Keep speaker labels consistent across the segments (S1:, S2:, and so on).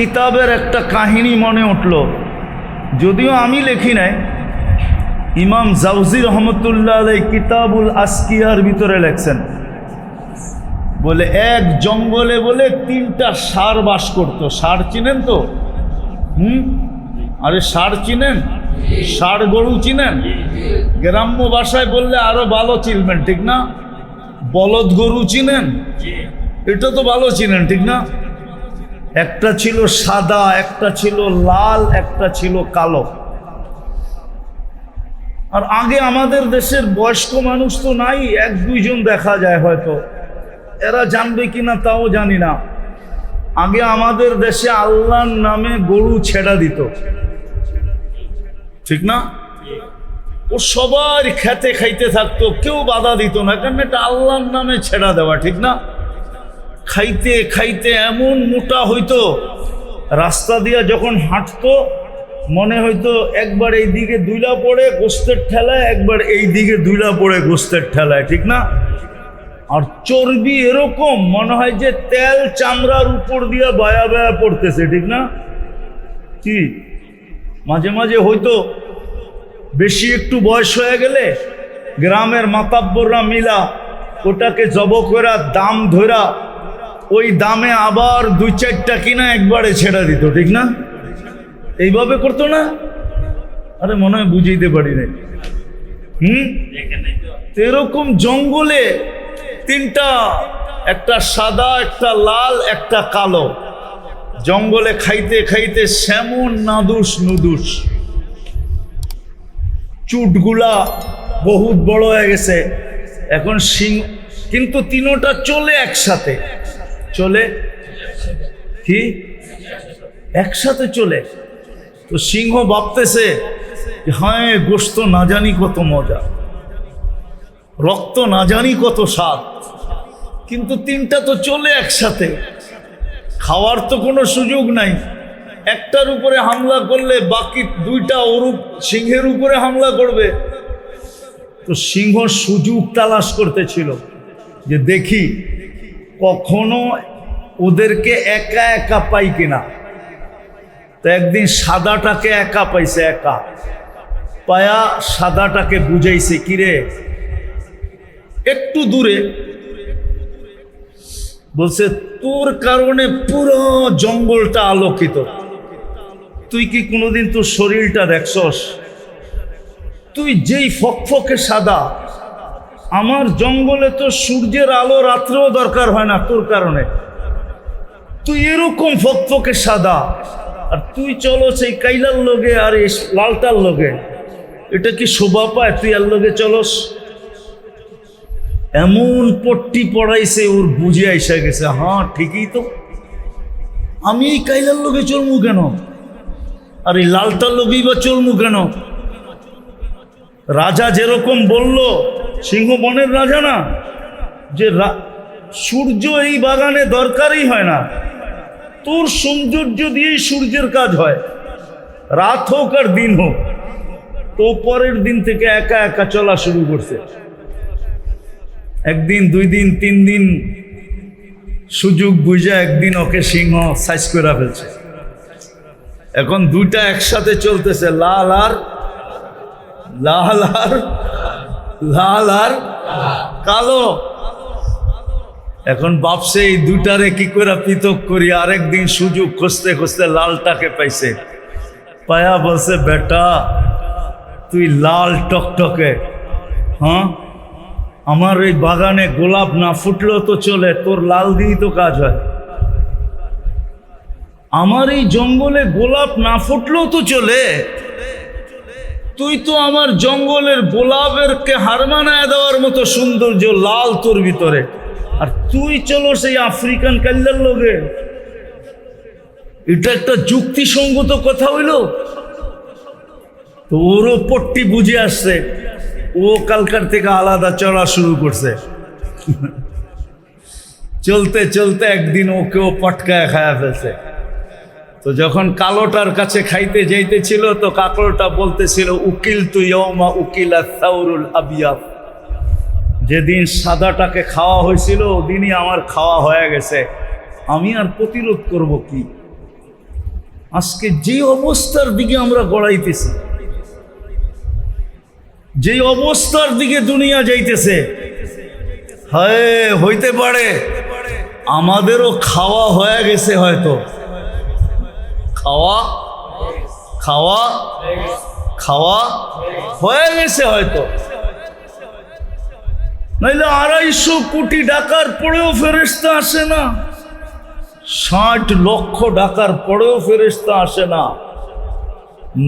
S1: কিতাবের একটা কাহিনী মনে উঠল, যদিও আমি লিখি নাই, ইমাম জাউজি রহমতুল্লাহ আলাইহি কিতাবুল আসকিয়ার ভিতরে লেখছেন। বলে এক জঙ্গলে বলে 3টা ষাঁড় বাস করতো। ষাঁড় চিনেন তো? আরে ষাঁড় চিনেন? ষাঁড় গরু চিনেন? গ্রাম্য ভাষায় বললে আরো ভালো চিনবেন, ঠিক না? বলদ গরু চিনেন? এটা তো ভালো চিনেন, ঠিক না? একটা ছিল সাদা, একটা ছিল লাল, একটা ছিল কালো। আর আগে আমাদের দেশের বয়স্ক মানুষ তো নাই, 1-2 জন দেখা যায়, হয়তো এরা জানবে কিনা তাও জানি না। আগে আমাদের দেশে আল্লাহর নামে গরু ছেড়া দিত, ঠিক না? ও সবার খেতে খাইতে থাকতো, কেউ বাধা দিত না, কারণ এটা আল্লাহর নামে ছেড়া দেওয়া, ঠিক না? খাইতে খাইতে এমন মোটা হইতো, রাস্তা দিয়া যখন হাঁটতো মনে হইতো একবার এই দিকে দুইলা পড়ে গোস্তের ঠেলায়, একবার এই দিকে দুইলা পড়ে গোস্তের ঠেলায়, ঠিক না? আর চর্বি এরকম মনে হয় যে তেল চামড়ার উপর দিয়া বায়া বায়া পড়তেছে, ঠিক না? কি মাঝে মাঝে হয়তো বেশি একটু বয়স হয়ে গেলে গ্রামের মাতাব্বররা মিলা ওটাকে জব করা দাম ধরা ওই দামে আবার 2-4টা কিনা একবারে ছেড়ে দিত, ঠিক না? এইভাবে করতো না? আরে মনে হয় বুঝাইতে পারি না। এরকম জঙ্গলে 3টা, একটা সাদা, একটা লাল, একটা কালো, জঙ্গলে খাইতে খাইতে সেমন নাদুস নুদুস, চুটগুলা বহুত বড় হয়ে গেছে এখন সিং, কিন্তু 3টা চলে একসাথে, চলে কি একসাথে চলে। তো সিংহ ভাবতেছে হ্যাঁ গোশত না জানি কত মজা, রক্ত না জানি কত স্বাদ, কিন্তু 3টা তো চলে একসাথে, খাওয়ার তো কোনো সুযোগ নাই। একটার উপরে হামলা করলে বাকি 2টা ওরূপ সিংহের উপরে হামলা করবে। তো সিংহ সুযোগ তালাশ করতেছিল যে দেখি কখনো ওদেরকে একা একা পাই কিনা। তো একদিন সাদাটাকে একা পাইছে, একা পায়া সাদাটাকে বুঝাইছে, কিরে একটু দূরে, বলছে তোর কারণে পুরো জঙ্গলটা আলোকিত, তুই কি কোনোদিন তোর শরীরটা দেখছস? তুই যেই ফকফকে সাদা, আমার জঙ্গলে তো সূর্যের আলো রাত্রেও দরকার হয় না তোর কারণে, তুই এরকম ফকফকে সাদা, আর তুই চলো সেই কাইলার লগে আর এই লালটার লগে, এটা কি শোভা পায়? তুই আর লগে চলস? এমন পট্টি পড়াইছে ওর বুঝে আইসা গেছে, হ্যাঁ ঠিকই তো, আমি এই কাইলার লগে চলমু কেন, আর এই লালটার লগেই বা চলমু কেন? রাজা যেরকম বলল, সিংহ বনের রাজা না, যে সূর্য এই বাগানে দরকারই হয় না, তোর সৌন্দর্য দিয়েই সূর্যের কাজ হয়, রাত হোক আর দিন হোক। তো পরের দিন থেকে একা একা চলা শুরু করছে। 1 দিন 2 দিন 3 দিন সুযোগ বুঝে একদিন ওকে সিংহ সাইজ করে ফেলছে। এখন 2টা একসাথে চলতেছে, লাল আর লাল আর লাল আর কালো। এখন ভাবছে এই 2টারে কি করে পৃথক করি। আরেকদিন সুযোগ খুঁজতে খুঁজতে লালটাকে পাইছে, পায়া বলছে বেটা তুই লাল টকটকে, হ্যাঁ আমার এই বাগানে গোলাপ না ফুটলেও তো চলে, তোর লাল দিয়েই তো কাজ হয়। আমার এই জঙ্গলে গোলাপ না ফুটলেও তো চলে, তুই তো আমার জঙ্গলের গোলাপেরকে হার মানায় দেওয়ার মতো সৌন্দর্য লাল তোর ভিতরে, আর তুই চলো সেই আফ্রিকান কাল্লার লগে। এটা একটা যুক্তিসঙ্গত কথা হইল? তো ওরও পট্টি বুঝে আসছে, ও কালকার থেকে আলাদা চলা শুরু করছে। চলতে চলতে একদিন ওকেও পটকায় খায়া ফেলছে। তো যখন কালোটার কাছে খাইতে যাইতেছিল, তো কাকড়টা বলতেছিল উকিল তু ইয়ৌমা উকিলা সাউরুল আবিয়াব, যেদিন সাদাটাকে খাওয়া হয়েছিল ওদিনই আমার খাওয়া হয়ে গেছে, আমি আর প্রতিরোধ করব কি? আজকে যে অবস্থার দিকে আমরা গড়াইতেছি, যে অবস্থার দিকে দুনিয়া যাইতেছে, হায় হইতে পারে আমাদেরও খাওয়া হয়ে গেছে, হয়তো খাওয়া খাওয়া খাওয়া হয়ে গেছে হয়তো, নাইলে 250 কোটি ডাকার পরেও ফেরেশতা আসে না, 60 লক্ষ ডাকার পরেও ফেরেশতা আসে না,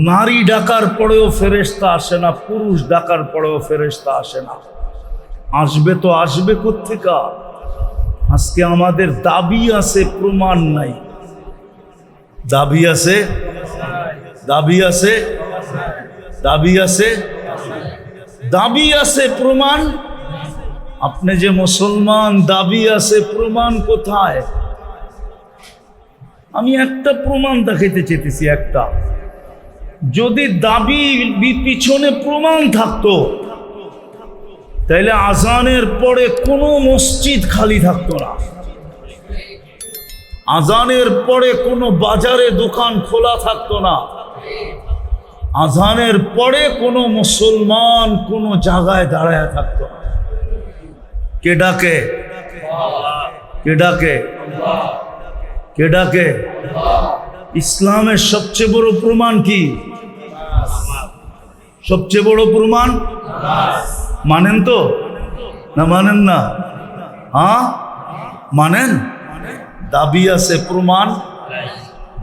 S1: নারী ডাকার পরেও ফেরেশতা আসে না, পুরুষ ডাকার পরেও ফেরেশতা আসে না। আসবে তো আসবে কোত্থেকে? আজকে আমাদের দাবি আছে, প্রমাণ নাই। দাবি আছে, দাবি আছে, দাবি আছে, দাবি আছে, প্রমাণ। আপনি যে মুসলমান, দাবি আছে, প্রমাণ কোথায়? আমি একটা প্রমাণ দেখাইতে চেয়েছি, একটা। যদি দাবি পিছনে প্রমাণ থাকতো, তাইলে আজানের পরে কোনো মসজিদ খালি থাকতো না, আজানের পরে কোনো বাজারে দোকান খোলা থাকতো না, আজানের পরে কোনো মুসলমান কোনো জায়গায় দাঁড়ায় থাকতো না। কে ডাকে? কে ডাকে? কে ডাকে? ইসলামের সবচেয়ে বড় প্রমাণ কি? সবচেয়ে বড় প্রমাণ মানেন তো না মানেন না? হ্যাঁ মানেন। দাবি আছে, প্রমাণ?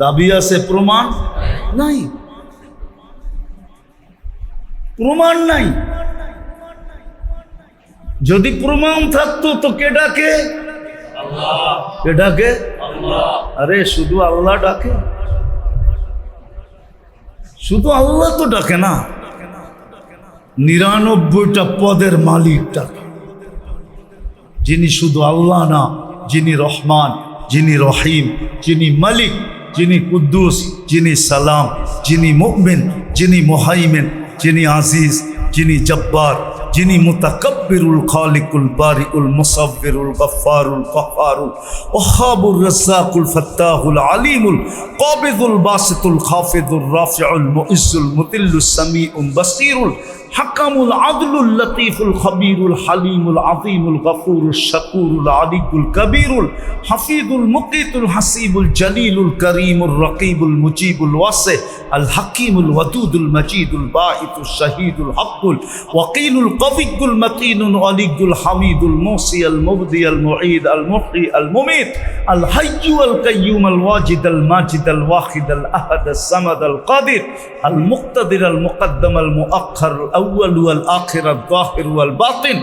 S1: দাবি আছে, প্রমাণ নাই, প্রমাণ নাই। যদি প্রমাণ থাকতো তো কে ডাকে? কে ডাকে? আরে শুধু আল্লাহ ডাকে? শুধু আল্লাহ তো ডাকে না, 99টা পদের মালিক ডাকে। যিনি শুধু আল্লাহ না, যিনি রহমান, যিনি রহিম, যিনি মালিক, যিনি কুদ্দুস, যিনি সালাম, যিনি মুমিন, যিনি মুহাইমিন, যিনি আজিজ, যিনি জব্বার, যিনি মুতাকাব্বিরুল খালিকুল বারিউল মুসাব্বিরুল গফফারুল কাহ্হারুল ওয়াহাবুর রাজ্জাকুল ফাত্তাহুল আলিমুল কাবিদুল বাসিতুল খাফিদুর রাফিউল মুইজ্জুল মুতিল্লুস সামিউল বাসীরুল হাকামুল আদলুল লতীফুল খবীরুল হালিমুল আযীমুল গফুরুশ শাকুরুল আলিয়ুল কবীরুল হাফিজুল মুকিতুল হাসিবুল জলিলুল করিমুর রকিবুল মুজিবুল ওয়াসি আল হাকিমুল ওয়াদুদুল মজিদুল বাঈতুশ শাহীদুল হকুল ওয়াকিলুল কবিয়ুল মতিনুল আলিয়ুল হামিদুল মুসি আল মুবদি আল মুঈদ আল মুহয়ি আল মুমীত আল হাইয়্যু আল কাইয়্যুম আল ওয়াজিদ আল মাজিদ আল ওয়াহিদ আল আহাদ আস সামাদ আল কাদির আল মুক্তাদির আল মুকদ্দম আল মুআখ্খার الأول والآخر الظاهر والباطن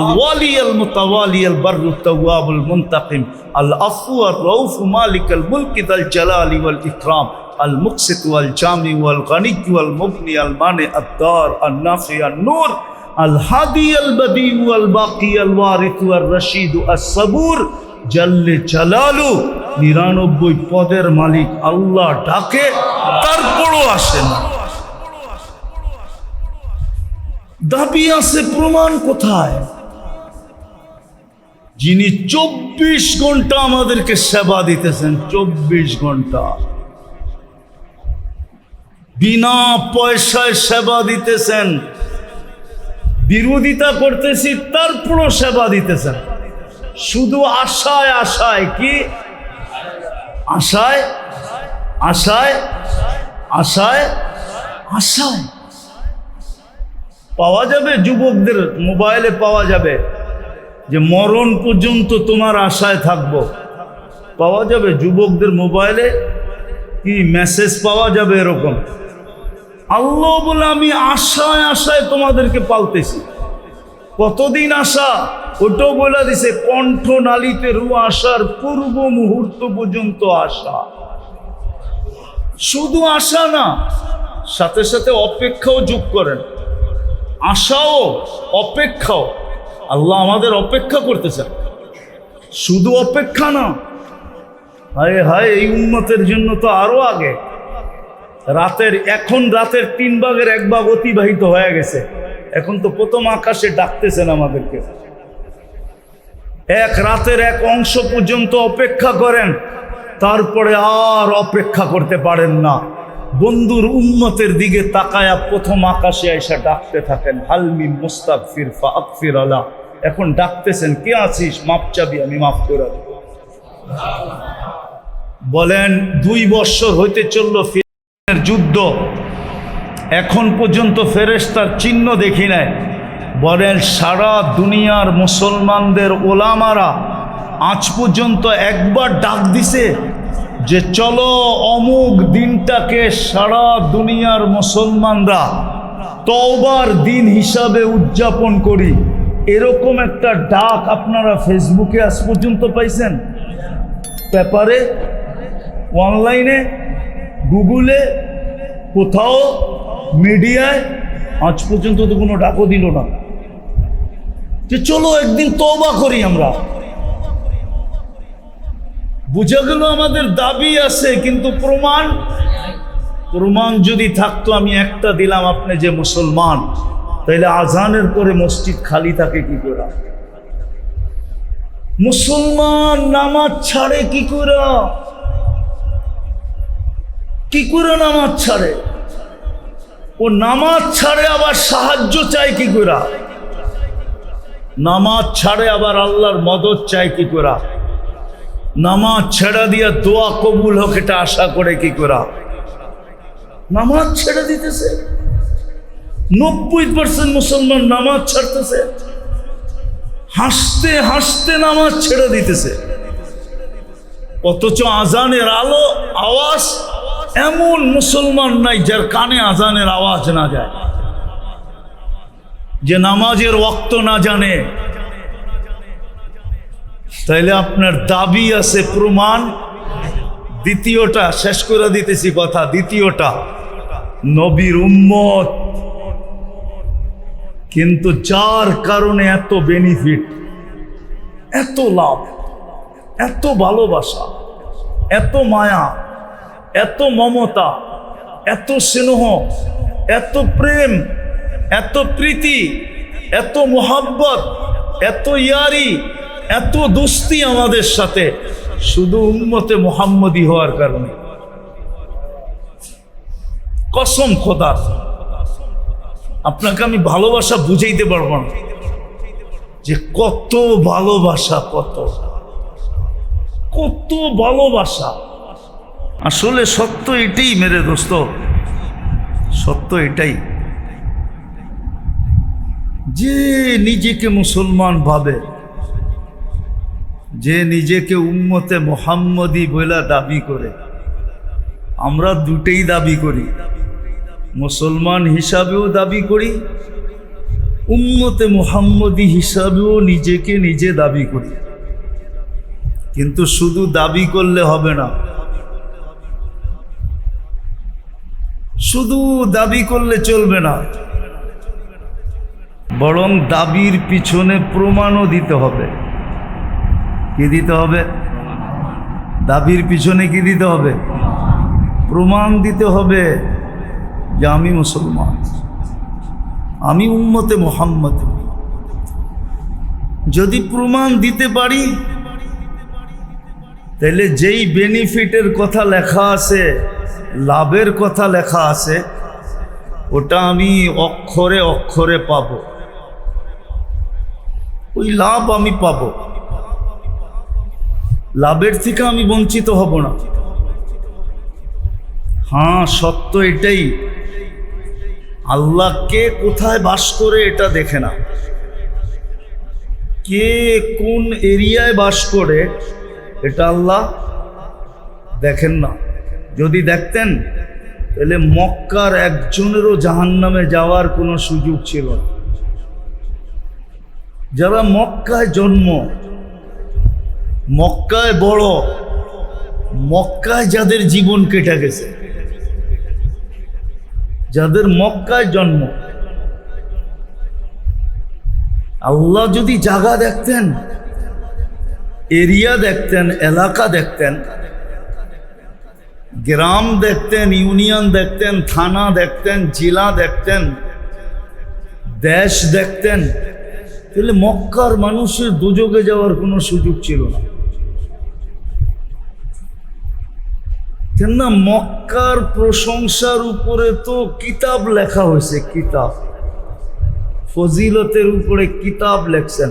S1: الوالي المتوالي البر التواب المنتقم العفو الرؤوف مالك الملك ذا الجلال والإكرام المقسط والجامع والغني والمغني المانع الدار النافع النور الهادي البديع والباقي الوارث والرشيد الصبور جل جلاله 99 পদের মালিক আল্লাহ ডাকে, তারপরও আসে না। দাবি আছে, প্রমাণ কোথায়? যিনি 24 ঘন্টা আমাদেরকে সেবা দিতেছেন, 24 ঘন্টা বিনা পয়সায় সেবা দিতেছেন, বিরোধিতা করতেছি তারপরও সেবা দিতেছেন, শুধু আশায় আশায়। কি আশায়? আশায় আশায় আশায়। পাওয়া যাবে যুবকদের মোবাইলে, পাওয়া যাবে যে মরণ পর্যন্ত তোমার আশায় থাকবো, পাওয়া যাবে যুবকদের মোবাইলে, কি মেসেজ পাওয়া যাবে এরকম। আল্লাহ বলে আমি আশায় আশায় তোমাদেরকে পালতেছি। কতদিন আশা? ওটাও বলে দিছে, কণ্ঠনালীতে রু আসার পূর্ব মুহূর্ত পর্যন্ত আশা। শুধু আশা না, সাথে সাথে অপেক্ষাও যোগ করেন। আশাও অপেক্ষাও, আল্লাহ আমাদের অপেক্ষা করতেছেন, শুধু অপেক্ষা না। হায় হায়, এই উম্মতের জন্য তো আরো আগে। এখন রাতের 3 ভাগের 1 ভাগ অতিবাহিত হয়ে গেছে, এখন তো প্রথম আকাশে ডাকতেছেন আমাদেরকে। এক রাতের এক অংশ পর্যন্ত অপেক্ষা করেন, তারপরে আর অপেক্ষা করতে পারেন না, বন্ধুর উম্মতের দিকে তাকায়া প্রথম আকাশে এসে ডাকতে থাকেন, হালমি মুস্তাগফির ফাগফির আলা। এখন ডাকতেছেন, কে আছিস, মাপ চাবি, আমি মাফ করে দেব। বলেন 2 বছর হইতে চলল ফিলিস্তিনের যুদ্ধ, এখন পর্যন্ত ফেরেশতার চিহ্ন দেখি নাই। বলেন সারা দুনিয়ার মুসলমানদের ওলামারা আজ পর্যন্ত একবার ডাক দিছে যে চলো অমুক দিনটাকে সারা দুনিয়ার মুসলমানরা তওবার দিন হিসাবে উদযাপন করি? এরকম একটা ডাক আপনারা ফেসবুকে আজ পর্যন্ত পাইছেন? পেপারে, অনলাইনে, গুগলে, কোথাও মিডিয়ায় আজ পর্যন্ত তো কোনো ডাকও দিল না যে চলো একদিন তওবা করি আমরা। বুঝা গেল আমাদের দাবি আছে, কিন্তু প্রমাণ যদি থাকতো, আমি একটা দিলাম, আপনি যে মুসলমান, তাইলে আজানের পরে মসজিদ খালি থাকে কি করে? মুসলমান নামাজ ছাড়ে কি করে? নামাজ ছাড়ে? ও নামাজ ছাড়ে আবার সাহায্য চায় কি করে? নামাজ ছাড়ে আবার আল্লাহর মদদ চায় কি করে? নামাজ ছেড়ে দিয়া দোয়া কবুল হোক এটা আশা করে কি করে? নামাজ ছেড়ে দিতেছে। 90% মুসলমান নামাজ ছাড়তেছে, হাসতে হাসতে নামাজ ছেড়ে দিতেছে। অথচ আজানের আওয়াজ এমন মুসলমান নাই যার কানে আজানের আওয়াজ না যায়, যে নামাজের ওয়াক্ত না জানে। তাইলে আপনার দাবি আছে, প্রমাণ। দ্বিতীয়টা শেষ করে দিতেছি কথা, দ্বিতীয়টা নবীর উম্মত, কিন্তু যার কারণে এত বেনিফিট, এত লাভ, এত ভালোবাসা, এত মায়া, এত মমতা, এত স্নেহ, এত প্রেম, এত প্রীতি, এত মোহাব্বত, এত ইয়ারি, এত দোস্তি আমাদের সাথে, শুধু উম্মতে মুহাম্মদী হওয়ার কারণে। কসম খোদা, আপনাকে আমি ভালোবাসা বুঝাইতে পারবো না যে কত ভালোবাসা, কত ভালোবাসা। আসলে সত্য এটাই মেরে দোস্ত, সত্য এটাই, যে নিজেকে মুসলমান ভাবে, যে নিজেকে উম্মতে মুহাম্মদী বলে দাবি করে, আমরা দুটেই দাবি করি, মুসলমান হিসাবেও দাবি করি, উম্মতে মুহাম্মদী হিসাবেও নিজেকে নিজে দাবি করি। কিন্তু শুধু দাবি করলে হবে না, শুধু দাবি করলে চলবে না, বরং দাবির পিছনে প্রমাণও দিতে হবে। কি দিতে হবে? দাবির পিছনে কি দিতে হবে? প্রমাণ দিতে হবে যে আমি মুসলমান, আমি উম্মতে মুহাম্মদ। যদি প্রমাণ দিতে পারি, তাহলে যেই বেনিফিটের কথা লেখা আছে, লাভের কথা লেখা আছে, ওটা আমি অক্ষরে অক্ষরে পাব, ওই লাভ আমি পাব, লাভের থেকে আমি বঞ্চিত হব না। হ্যাঁ, সত্য এটাই, আল্লাহ কে কোথায় বাস করে এটা দেখে না, কে কোন এরিয়ায় বাস করে এটা আল্লাহ দেখেন না। যদি দেখতেন তাহলে মক্কার একজনেরও জাহান্নামে যাওয়ার কোনো সুযোগ ছিল না। যারা মক্কায় জন্ম, মক্কায় বড়, মক্কায় যাদের জীবন কেটে গেছে, যাদের মক্কায় জন্ম, আল্লাহ যদি জায়গা দেখতেন, এরিয়া দেখতেন, এলাকা দেখতেন, গ্রাম দেখতেন, ইউনিয়ন দেখতেন, থানা দেখতেন, জেলা দেখতেন, দেশ দেখতেন, তাহলে মক্কার মানুষের দুযোগে যাওয়ার কোনো সুযোগ ছিল না। কেননা মক্কার প্রশংসার উপরে তো কিতাব লেখা হয়েছে, কিতাব ফজিলতের উপরে কিতাব লেখছেন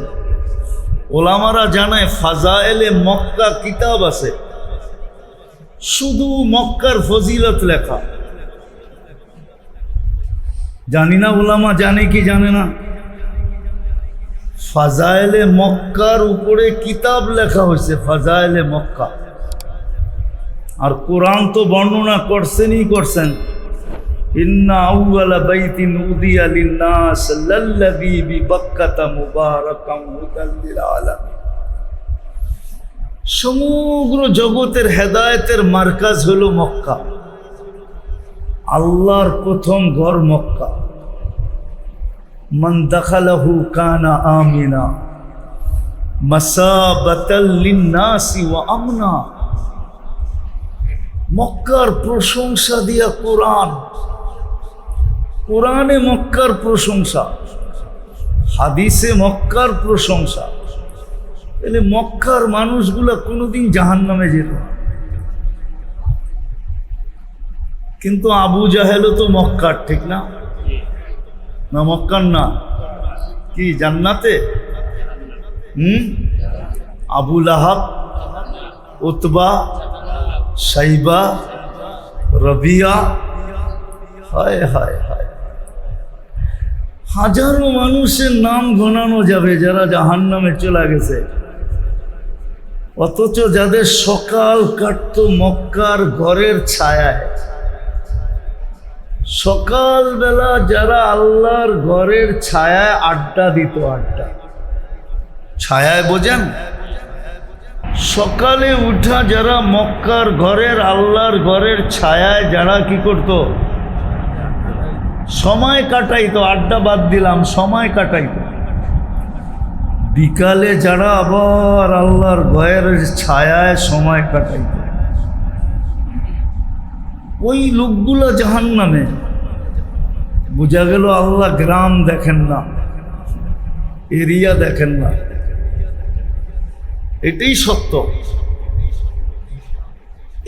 S1: ওলামারা। জানায় ফাজায়েলে মক্কা কিতাব আছে, শুধু মক্কার ফজিলত লেখা। জানি না ওলামা জানে কি জানে না, ফাজায়েলে মক্কার উপরে কিতাব লেখা হয়েছে, ফাজায়েলে মক্কা। আর কোরআন তো বর্ণনা করছেনই করছেন, ইন্না আউয়ালা বাইতিন উদিয়া লিন-নাস লাল্লাযী বিবাক্কাতা মুবারাকান হুদাল লিল আলামিন। সমগ্র জগতের হেদায়েতের মার্কাজ হলো মক্কা। আল্লাহর প্রথম ঘর মক্কা। মান দাখালাহু কানা আমিনা মাসাবাতাল লিন-নাসি ওয়া আমনা। মক্কার প্রশংসা দিয়া কোরআন, কোরআনে মক্কার প্রশংসা, হাদিসে মক্কার প্রশংসা। তাহলে মক্কার মানুষগুলা কোনোদিন জাহান্নামে যেত না। কিন্তু আবু জাহেলও তো মক্কার, ঠিক না? না মক্কার না, কি জান্নাতে? আবু লাহাব, উতবা, সাইবা, রবিয়া, হায় হায় হায়, হাজারো মানুষের নাম গোনানো যাবে যারা জাহান্নামে চলে গেছে। অথচ যাদের সকাল কাটতো মক্কার ঘরের ছায়ায়, সকালবেলা যারা আল্লাহর ঘরের ছায়ায় আড্ডা দিত, আড্ডা ছায়ায় বোঝেন, সকালে উঠা যারা মক্কার ঘরের আল্লাহর ঘরের ছায়ায় যারা কি করত, সময় কাটাইতো, আড্ডা বাদ দিলাম, সময় কাটাইতো। বিকালে যারা আবার আল্লাহর ঘরের ছায়ায় সময় কাটাইতো, ওই লোকগুলো জাহান্নামে। বোঝা গেল আল্লাহ গ্রাম দেখেন না, এরিয়া দেখেন না, এটাই সত্য।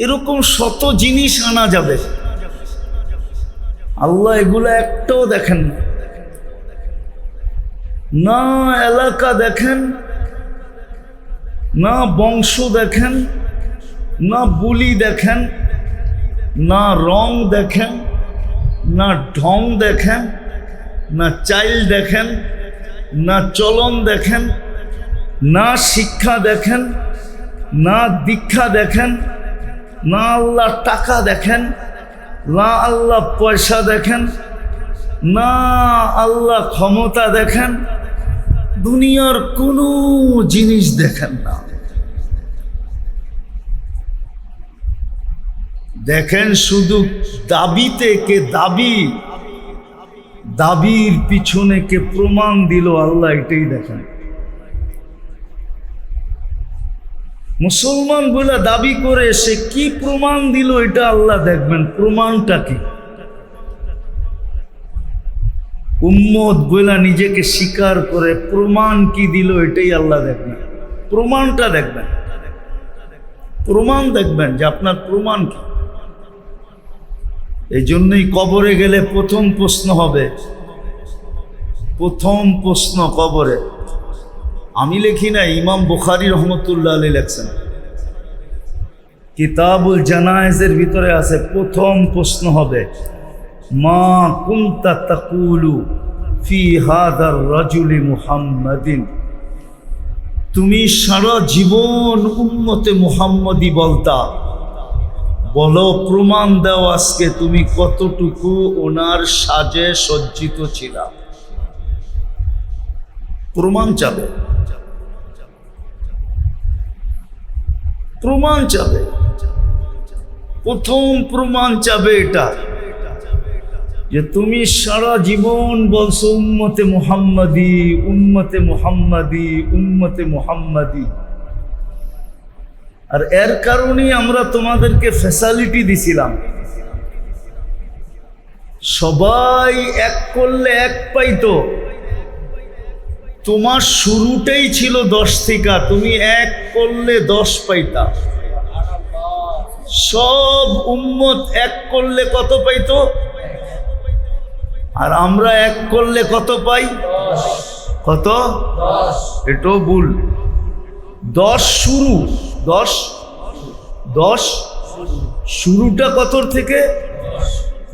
S1: এরকম শত জিনিস আনা যাবে, আল্লাহ এগুলো একটাও দেখেন না। না এলাকা দেখেন, না বংশ দেখেন, না বুলি দেখেন, না রং দেখেন, না ঢং দেখেন, না চাইল দেখেন, না চলন দেখেন, না শিক্ষা দেখেন, না দীক্ষা দেখেন, না আল্লাহ টাকা দেখেন, না আল্লাহ পয়সা দেখেন, না আল্লাহ ক্ষমতা দেখেন, দুনিয়ার কোনো জিনিস দেখেন না। দেখেন শুধু দাবিতে কে দাবি, দাবির পিছনে কে প্রমাণ দিল, আল্লাহ এটাই দেখেন। মুসলমান বলে দাবি করে সে কি প্রমাণ দিল এটা আল্লাহ দেখবেন, প্রমাণটা কি। উম্মত বলে নিজেকে স্বীকার করে প্রমাণ কি দিল এটাই আল্লাহ দেখবেন, প্রমাণটা দেখবেন, প্রমাণ দেখবেন যে আপনার প্রমাণ কি। এই জন্যই কবরে গেলে প্রথম প্রশ্ন হবে, প্রথম প্রশ্ন কবরে, আমি লিখি না, ইমাম বুখারী রহমতুল্লাহ আলাইহি লেখছেন, কিতাবুল জানায়েজের ভিতরে আছে, প্রথম প্রশ্ন হবে মা কুনতা তাকুলু ফি হাদার রাজুলি মুহাম্মাদিন। তুমি সারা জীবন উম্মতে মুহাম্মদি বলতা, বলো প্রমাণ দাও আজকে তুমি কতটুকু ওনার সাজে সজ্জিত ছিলা। প্রমাণ চাবে, প্রমাণ চাবে, প্রথম প্রমাণ চাবে এটা যে তুমি সারা জীবন বলছো উম্মতে মুহাম্মাদি, উম্মতে মুহাম্মাদি, উম্মতে মুহাম্মাদি। আর এর কারণেই আমরা তোমাদেরকে ফ্যাসিলিটি দিছিলাম, সবাই এক করলে এক পাইতো। তোমার শুরুটাই ছিল 10 থেকে, তুমি এক করলে 10 পাইতা। সব উম্মত এক করলে কত পাইতো? আর আমরা এক করলে কত পাই? কত? এটাও ভুল। 10 শুরু, 10 শুরুটা কতর থেকে?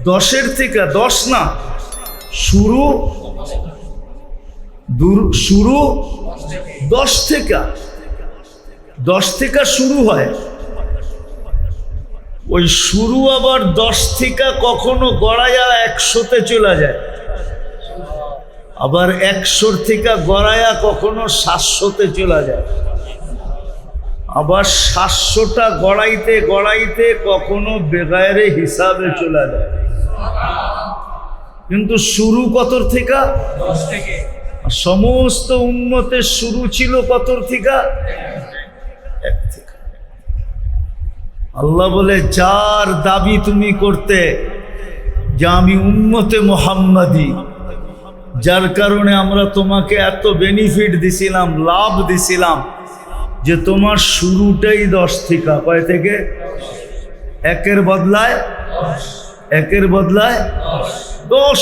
S1: 10-এর থেকে। 10 না, শুরু 10 থেকে। 10 থেকে শুরু হয়। ওই শুরু আবার 10 থেকে কখনো গড়াইয়া 100-তে চলে যায়, আবার 100 থেকে গড়াইয়া কখনো 700-তে চলে যায়, আবার 700টা গড়াইতে গড়াইতে কখনো বেগায়রে হিসাবে চলে যায়। কিন্তু শুরু কতর থেকে? 10 থেকে। সমস্ত উম্মতের শুরু ছিল কতর থেকে? 1 থেকে। আল্লাহ বলে, যার দাবি তুমি করতে যে আমি উম্মতে মুহাম্মাদি, যার কারণে আমরা তোমাকে এত বেনিফিট দিছিলাম, লাভ দিছিলাম, যে তোমার শুরুটাই 10 থেকে। কয় থেকে? 1-এর বদলায় 10।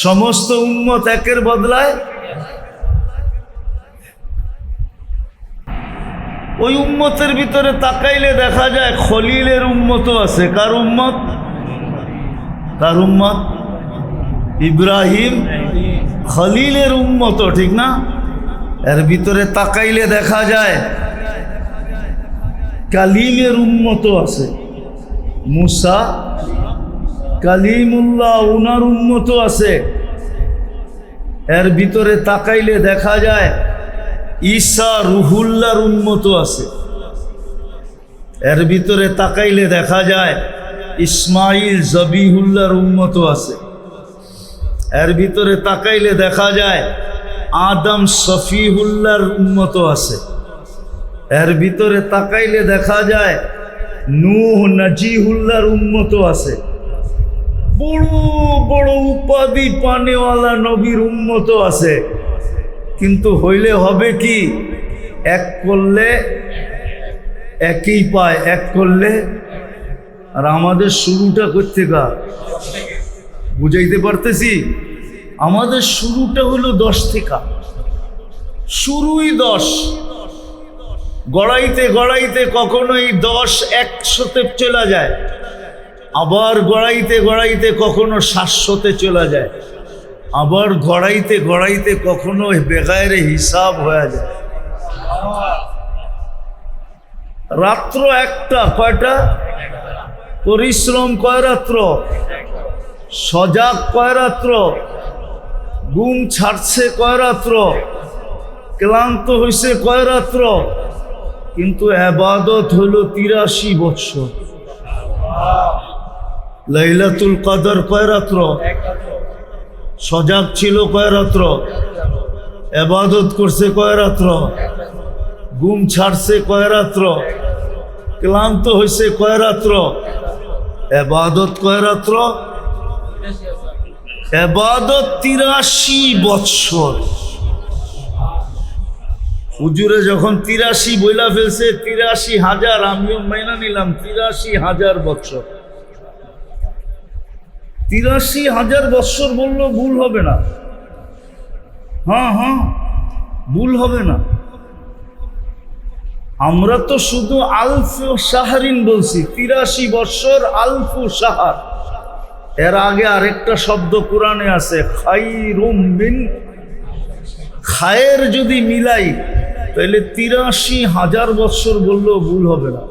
S1: সমস্ত উম্মত 1-এর বদলায়। ওই উম্মতের ভিতরে তাকাইলে দেখা যায় খলিলের উম্মতও আছে। কার উম্মত? ইব্রাহিম খলিলের উম্মত, ঠিক না? এর ভিতরে তাকাইলে দেখা যায় কালিমের উম্মতও আছে। মুসা কালিমুল্লাহ, উনার উম্মতও আছে। এর ভিতরে তাকাইলে দেখা যায় ঈসা রুহুল্লাহর উম্মতও আছে। এর ভিতরে তাকাইলে দেখা যায় ইসমাইল জবিহুল্লাহর উম্মতও আছে। এর ভিতরে তাকাইলে দেখা যায় আদম সফিহুল্লাহর উম্মতও আছে। এর ভিতরে তাকাইলে দেখা যায় নূহ নজিহুল্লাহর উম্মতও আছে। বড় বড় উপাধি পানেওয়ালা নবীর উম্মতও আছে। কিন্তু হইলে হবে কি? এক করলে একই পায়, এক করলে। আর আমাদের শুরুটা করতে গা, বুঝাইতে পারতেছি? আমাদের শুরুটা হলো 10 থেকে। শুরুই 10, গড়াইতে গড়াইতে কখনো এই 10 100-তে চলে যায়, আবার গড়াইতে গড়াইতে কখনো 700-তে চলে যায়, আবার গড়াইতে গড়াইতে কখনো বেগায়রে হিসাব হয়ে যায়। রাত্র একটা, কয়টা? পরিশ্রম কয় রাত্র? সজাগ কয় রাত্র? ঘুম ছাড়ছে কয় রাত্র? ক্লান্ত হইছে কয় রাত্র? কিন্তু ইবাদত হলো 83 বৎসর। লাইলাতুল কদর কয় রাত্র? সজাগ ছিল কয় রাত্র? ইবাদত করছে কয় রাত্র? ঘুম ছাড়ছে কয় রাত্র? ক্লান্ত হইছে কয় রাত্র? ইবাদত কয় রাত্র? ইবাদত 83 বৎসর। হুজুরে যখন 83 বইলা ফেলছে, 83,000, আমিও মাইনা নিলাম 83,000 বৎসর। 83,000 বৎসর বললেও ভুল হবে না। হ্যাঁ, ভুল হবে না। আমরা তো শুধু আলফু শাহরিন বলছি, 83 বৎসর আলফু শাহর। এর আগে আরেকটা শব্দ কোরআনে আছে, খায়রুম মিন। খায়ের যদি মিলাই তাহলে 83,000 বৎসর বললেও ভুল হবে না।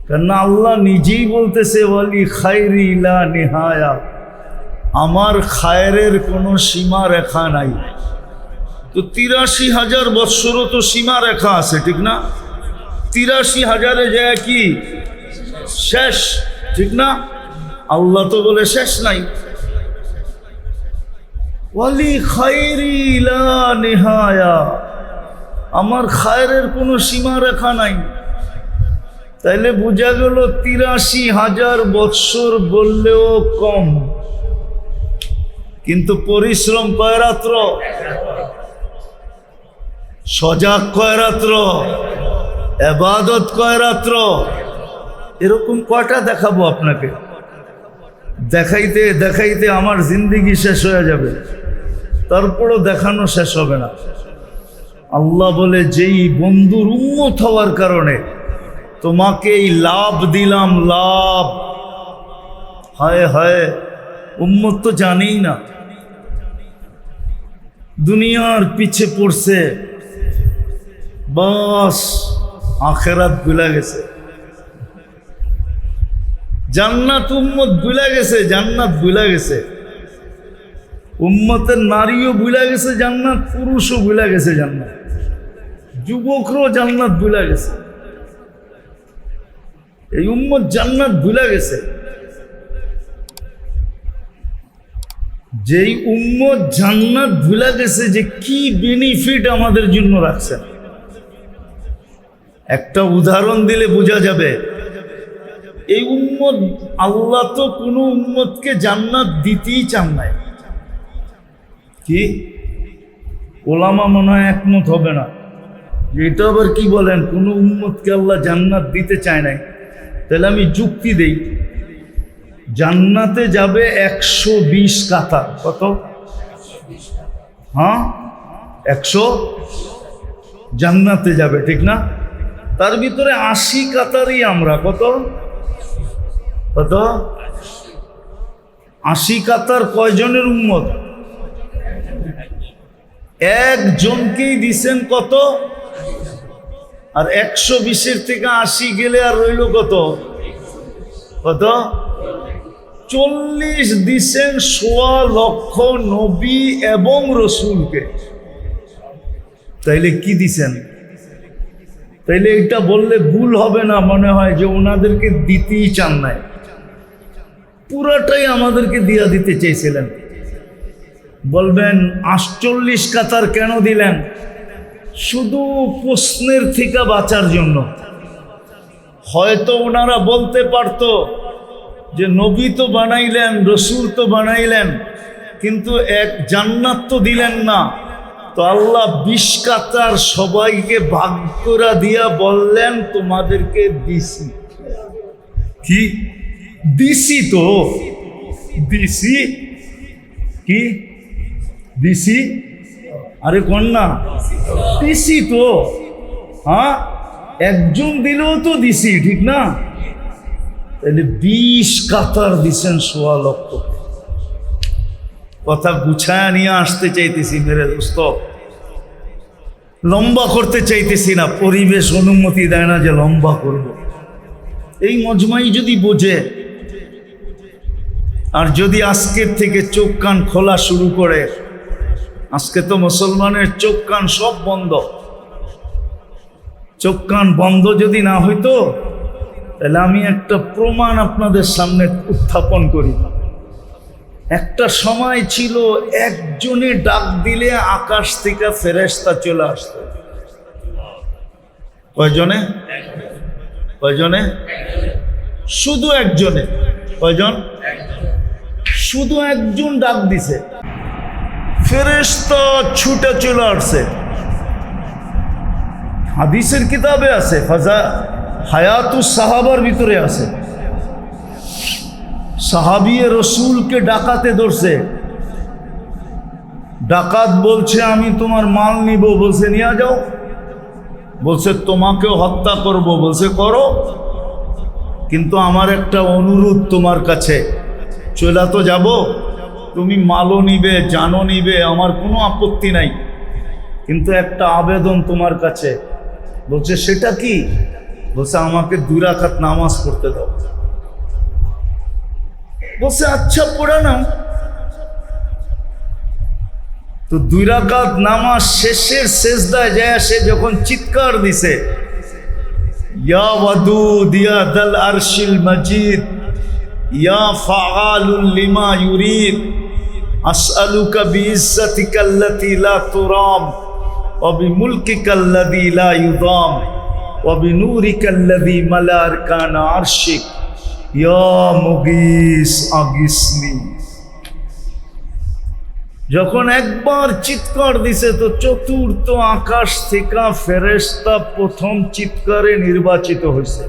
S1: কেননা আল্লাহ নিজেই বলতেছে, ওয়ালি খায়রি লা নিহায়া, আমার খায়ের কোনো সীমা রেখা নাই। তো 83,000 বৎসরও তো সীমা রেখা আছে, ঠিক না? 83,000-এ যায় কি শেষ, ঠিক না? আল্লাহ তো বলে শেষ নাই। ওয়ালি খায়রি লা নিহায়া, আমার খায়ের কোনো সীমা রেখা নাই। তাইলে বোঝা গেল 83,000 বৎসর বললেও কম। কিন্তু পরিশ্রম কয় রাত্র? সজাগ কয় রাত্র? ইবাদত কয় রাত্র। এরকম কয়টা দেখাবো আপনাকে? দেখাইতে দেখাইতে আমার জিন্দেগি শেষ হয়ে যাবে, তারপরও দেখানো শেষ হবে না। আল্লাহ বলে, যেই বন্ধুর উম্মত হওয়ার কারণে তোমাকে এই লাভ দিলাম, লাভ। হায় হায়, উম্মত তো জানেই না, দুনিয়ার পিছে পড়ছে, বাস আখেরাত ভুলে গেছে। জান্নাত উম্মত ভুলে গেছে, জান্নাত ভুলে গেছে। উম্মতের নারীও ভুলে গেছে জান্নাত, পুরুষও ভুলে গেছে জান্নাত, যুবকরাও জান্নাত ভুলে গেছে। এই উম্মত জান্নাত ভুলে গেছে। যেই উম্মত জান্নাত ভুলে গেছে, যে কি বেনিফিট আমাদের জন্য রাখছেন, একটা উদাহরণ দিলে বোঝা যাবে। এই উম্মত, আল্লাহ তো কোনো উম্মতকে জান্নাত দিতেই চান নাই। কি ওলামা মনে হয় একমত হবে না, এটা আবার কি বলেন, কোনো উম্মতকে আল্লাহ জান্নাত দিতে চায় নাই। তাহলে আমি যুক্তি দেই, জান্নাতে যাবে 120 কাতার। কত? হ্যাঁ, 100 জান্নাতে যাবে, ঠিক না? তার ভিতরে 80 কাতারই আমরা। কত কত? 80 কাতার কয়জনের উম্মত? একজনকেই দিছেন কত? আর 120-এর থেকে 80 গেলে আর রইল কত? কত? 40 দিছেন 1.25 লক্ষ নবী এবং রসুলকে। তাইলে কি দিছেন? তাইলে এটা বললে ভুল হবে না, মনে হয় যে ওনাদেরকে দিতেই চান নাই, পুরাটাই আমাদেরকে দিয়া দিতে চেয়েছিলেন। বলবেন 48 কাতার কেন দিলেন? শুধু প্রশ্নের থেকে বাঁচার জন্য। হয়তো ওনারা বলতে পারত যে নবী তো বানাইলেন, রসুল তো বানাইলেন, কিন্তু এক জান্নাত তো দিলেন না। তো আল্লাহ 20 কাতার সবাইকে ভাগ করে দিয়া বললেন, তোমাদেরকে দিছি। কি দিছি? তো দিছি। কি দিছি? আরে কন্যা, দিছি তো। হ্যাঁ, একজন দিলেও তো দিছি, ঠিক না? তাহলে 20 কাতার দিছেন 1.25 লক্ষ। কথা গুছায় নিয়ে আসতে চাইতেছি মেরে দোস্ত, লম্বা করতে চাইতেছি না, পরিবেশ অনুমতি দেয় না যে লম্বা করব। এই মজমাই যদি বোঝে, আর যদি আজকের থেকে চোখ কান খোলা শুরু করে, আজকে তো মুসলমানের চোখ কান সব বন্ধ। চোখ কান বন্ধ যদি না হইতো, তাহলে আমি একটা প্রমাণ আপনাদের সামনে উত্থাপন করি। একটা সময় ছিল, একজনে ডাক দিলে আকাশ থেকে ফেরেশতা চলে আসতো। কয়জনে? কয়জনে? শুধু একজনে। কয়জন? শুধু একজন ডাক দিছে, ফেরেশতা ছুটে চলে আসছে। হাদিসের কিতাবে আছে, হায়াতুস সাহাবার ভিতরে আছে, সাহাবিয়ে রসুলকে ডাকাতে ধরছে। ডাকাত বলছে, আমি তোমার মাল নিব। বলছে, নিয়ে যাও। বলছে, তোমাকেও হত্যা করব। বলছে, করো, কিন্তু আমার একটা অনুরোধ তোমার কাছে। চলা তো যাব, তুমি মালও নিবে, জানও নিবে, আমার কোনো আপত্তি নাই, কিন্তু একটা আবেদন তোমার কাছে। বলছে, সেটা কি? বলছে, আমাকে 2 রাকাত নামাজ পড়তে দাও। বলছে, আচ্ছা, পড়া নাও। তো 2 রাকাত নামাজ শেষের সেজদায় যায় সে যখন চিৎকার দিছে, ইয়া ওয়াদুদ ইয়া দাল আরশিল মাজিদ ইয়া ফাআলুল লিমা ইউরিদ আসআলুকা বিইজ্জাতিকা আল্লাতী লা তুরাম ওয়া বিমুলকিকা আল্লাযী লা ইউদাম ওয়া বিনূরিকা আল্লাযী মালা আরকানা আরশিক ইয়া মুগীস আগিসনি। যখন একবার চিৎকার দিছে তো চতুর্থ আকাশ থেকে ফেরেশতা প্রথম চিৎকারে নির্বাচিত হয়েছে।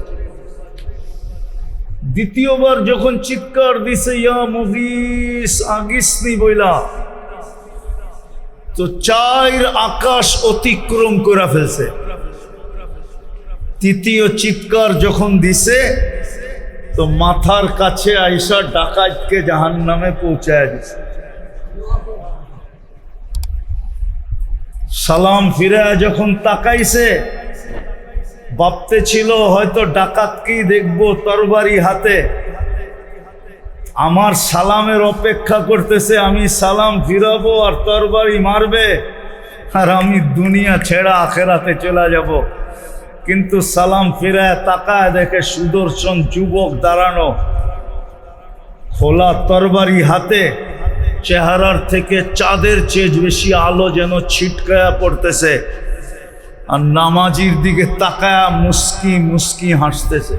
S1: দ্বিতীয়বার যখন চিৎকার দিছে ইয়া মুগিস আগিসনি বইলা, তো 4 আকাশ অতিক্রম করে ফেলছে। তৃতীয় চিৎকার যখন দিছে তো মাথার কাছে আইসা ডাকাতকে জাহান্নামে পৌঁছায় দিছে। সালাম ফিরে যখন তাকাইছে, ভাবতে ছিল হয়তো ডাকাতকেই দেখবো তরবারি হাতে, আমার সালামের অপেক্ষা করতেছে, আমি সালাম ফিরাবো আর তরবারি মারবে আর আমি দুনিয়া ছেড়া আখেরাতে চলে যাব। কিন্তু সালাম ফিরায় তাকায় দেখে সুদর্শন যুবক দাঁড়ানো, খোলা তরবারি হাতে, চেহারার থেকে চাঁদের চেয়ে বেশি আলো যেন ছিটকায়া পড়তেছে, আর নামাজির দিকে তাকায়া মুস্কি মুস্কি হাসতেছে।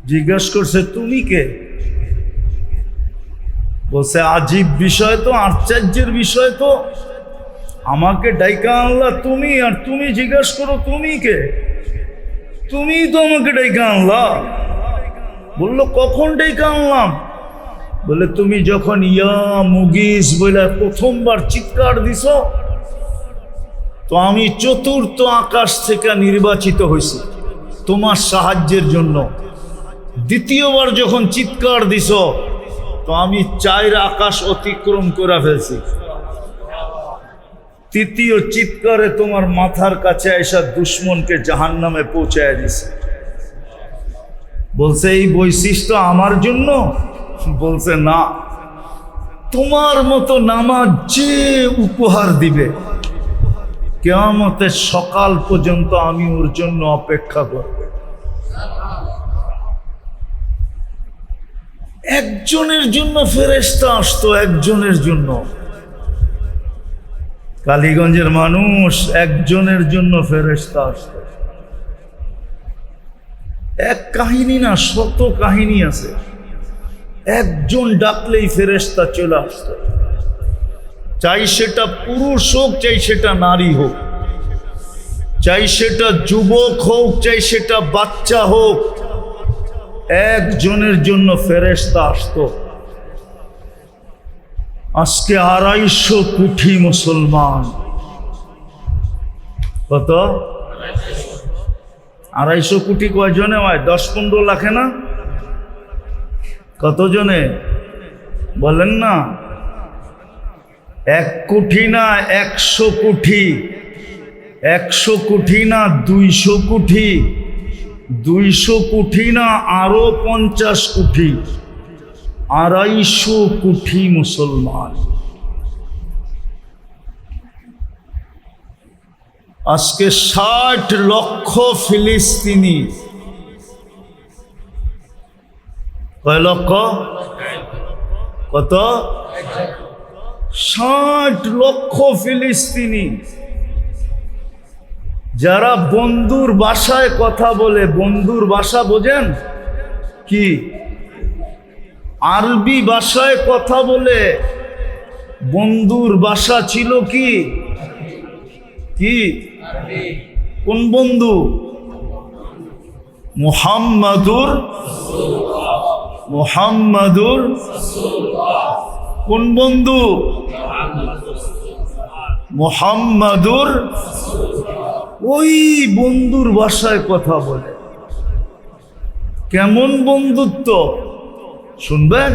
S1: জিজ্ঞেস করছে তুমি কে? বলছে আজীব বিষয় তো, আশ্চর্যের বিষয় তো, আমাকে ডাইকা আনলা তুমি, আর তুমি জিজ্ঞেস করো তুমি কে? তুমি তো আমাকে ডাইকা আনলা। বললো কখন ডাইকা আনলাম? বলে তুমি যখন ইয়া মুগিস বলে প্রথমবার চিৎকার দিছ, তো আমি চতুর্থ আকাশ থেকে নির্বাচিত হয়েছি তোমার সাহায্যের জন্য। দ্বিতীয়বার যখন চিৎকার দিছ, তো আমি 4 আকাশ অতিক্রম করে ফেলছি। তৃতীয় চিৎকারে তোমার মাথার কাছে এসে দুশ্মনকে জাহান্নামে পৌঁছায় দিছে। বলছে এই বৈশিষ্ট্য আমার জন্য? বলছে না, তোমার মতো নামাজ যে উপহার দিবে কিয়ামতের সকাল পর্যন্ত আমি ওর জন্য অপেক্ষা করব। একজনের জন্য ফেরেশতা আসতো, একজনের জন্য। কালীগঞ্জের মানুষ, একজনের জন্য ফেরেশতা আসতো। এক কাহিনী না, শত কাহিনী আছে। একজন ডাকলেই ফেরেশতা চলে আসতো, চাই সেটা পুরুষ হোক, চাই সেটা নারী হোক, চাই সেটা যুবক হোক, চাই সেটা বাচ্চা হোক, একজনের জন্য ফেরেশতা আসতো। আজকে 250 কোটি মুসলমান। কত? 250 কোটি কয়জনে হয়? 10-15 লাখে না? কত জনে বলেন না? 1 কোটি না 100 কোটি, 100 কোটি না 200 কোটি, 200 কোটি না আরো 50 কোটি, 250 কোটি মুসলমান। আজকে 60 লক্ষ ফিলিস্তিনি। কয় লক্ষ? কত? 60 লক্ষ ফিলিস্তিনি যারা বন্ধুর ভাষায় কথা বলে। বন্ধুর ভাষা বোঝেন কি? আরবি ভাষায় কথা বলে। বন্ধুর ভাষা ছিল কি? কি? কোন বন্ধু? মুহাম্মাদুর মুহাম্মাদুর কোন বন্ধু? মুহাম্মাদুর। ওই বন্ধুর ভাষায় কথা বলে। কেমন বন্ধুত্ব শুনবেন?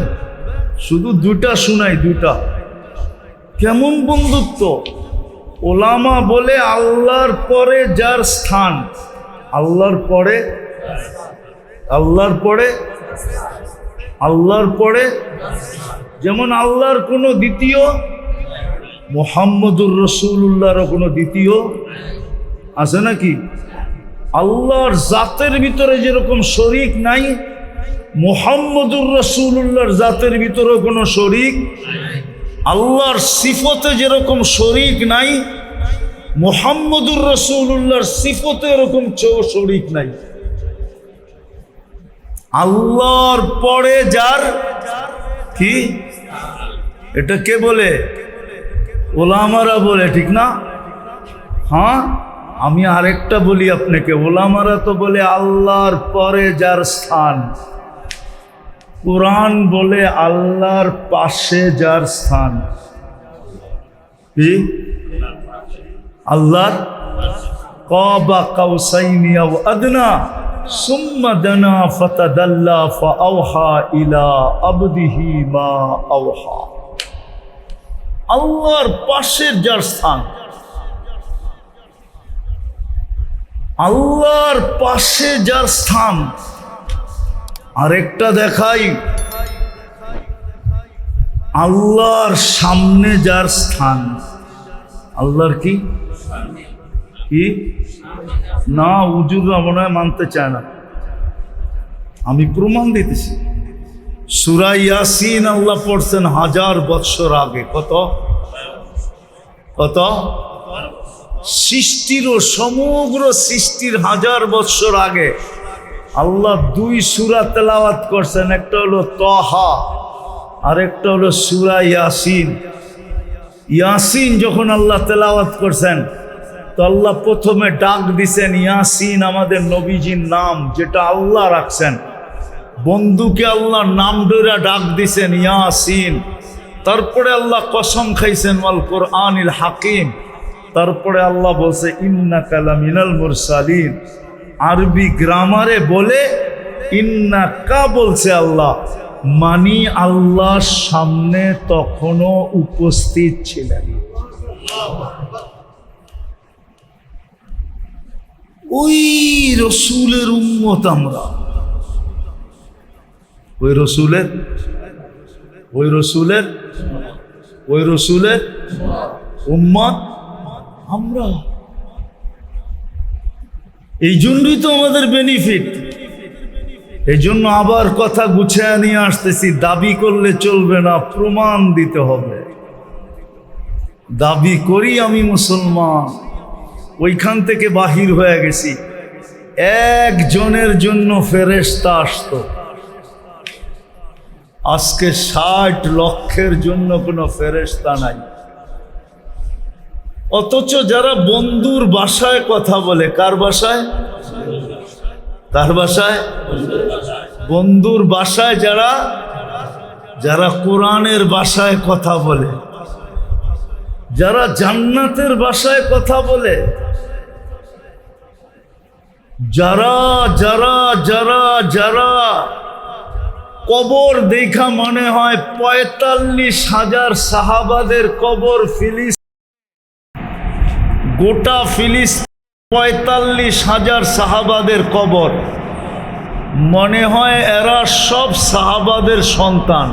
S1: শুধু 2টা শুনাই, 2টা। কেমন বন্ধুত্ব? ওলামা বলে আল্লাহর পরে যার স্থান, আল্লাহর পরে, আল্লাহর পরে, আল্লাহর পরে, যেমন আল্লাহর কোনো দ্বিতীয়, মুহাম্মদুর রাসূলুল্লাহর কোনো দ্বিতীয় আছে নাকি? আল্লাহর জাতের ভিতরে যেরকম শরীক নাই, মুহাম্মদুর রাসূলুল্লাহর জাতের ভিতরে কোনো শরীক। আল্লাহর সিফতে যেরকম শরীক নাই, মুহাম্মদুর রাসূলুল্লাহর সিফতে এরকম শরীক নাই। আল্লাহর পরে যার কি? এটা কে বলে? ওলামারা বলে, ঠিক না? হ্যাঁ, আমি আরেকটা বলি আপনাকে, ওলামারা তো বলে আল্লাহর পরে যার স্থান, কুরআন বলে আল্লাহর পাশে যার স্থান। কি? আল্লাহর কাবা কাউসাইনি আও আদনা সুম্মা দানা ফাতাদাল্লা ফাআওহা ইলা আবদিহি মা আওহা। আল্লাহর পাশে যার স্থান, আল্লাহর পাশে যার স্থান। আরেকটা দেখাই, আল্লাহর সামনে যার স্থান। আল্লাহর কি কি না, হুজুররা মনে হয় মানতে চায় না, আমি প্রমাণ দিতেছি। সূরা ইয়াসিন আল্লাহ পড়ছেন 1000 বৎসর আগে। কত কত? সৃষ্টিরও, সমগ্র সৃষ্টির 1000 বৎসর আগে আল্লাহ 2 সূরা তেলাওয়াত করছেন। একটা হলো তাহা, আর একটা হলো সূরা ইয়াসিন। ইয়াসিন যখন আল্লাহ তেলাওয়াত করছেন তো আল্লাহ প্রথমে ডাক দিছেন ইয়াসিন, আমাদের নবীজির নাম যেটা আল্লাহ রাখছেন। বন্ধুকে আল্লাহ নাম ধরে ডাক দিছেন ইয়াসিন। তারপরে আল্লাহ কসম খাইছেন ওয়াল কোরআনিল হাকিম। তারপরে আল্লাহ বলছে ইন্নাকা লামিনাল মুরসালিন। আরবি গ্রামারে বলে ইন্নাকা বলছে আল্লাহ, মানি আল্লাহর সামনে তখনও উপস্থিত ছিলেন। ওই রসুলের উম্মত আমরা, ওই রসুলের উম্মত আমরা। এই জন্যই তো আমাদের বেনিফিট। এই জন্য আবার কথা গুছিয়ে নিয়ে আসতেছি, দাবি করলে চলবে না, প্রমাণ দিতে হবে। দাবি করি আমি মুসলমান, ওইখান থেকে বাহির হয়ে গেছি। একজনের জন্য ফেরেশতা আসতো, আজকে 60 লক্ষের জন্য কোনো ফেরেশতা নাই। অথচ যারা বন্ধুর ভাষায় কথা বলে, কার ভাষায়? কার ভাষায়? বন্ধুর ভাষায়। যারা কোরআনের ভাষায় কথা বলে, যারা জান্নাতের ভাষায় কথা বলে, যারা যারা যারা যারা কবর দেখা মনে হয় 45,000 সাহাবাদের কবর গোটা ফিলিস্তিন 45,000 সাহাবাদের কবর, মনে হয় এরা সব সাহাবাদের সন্তান।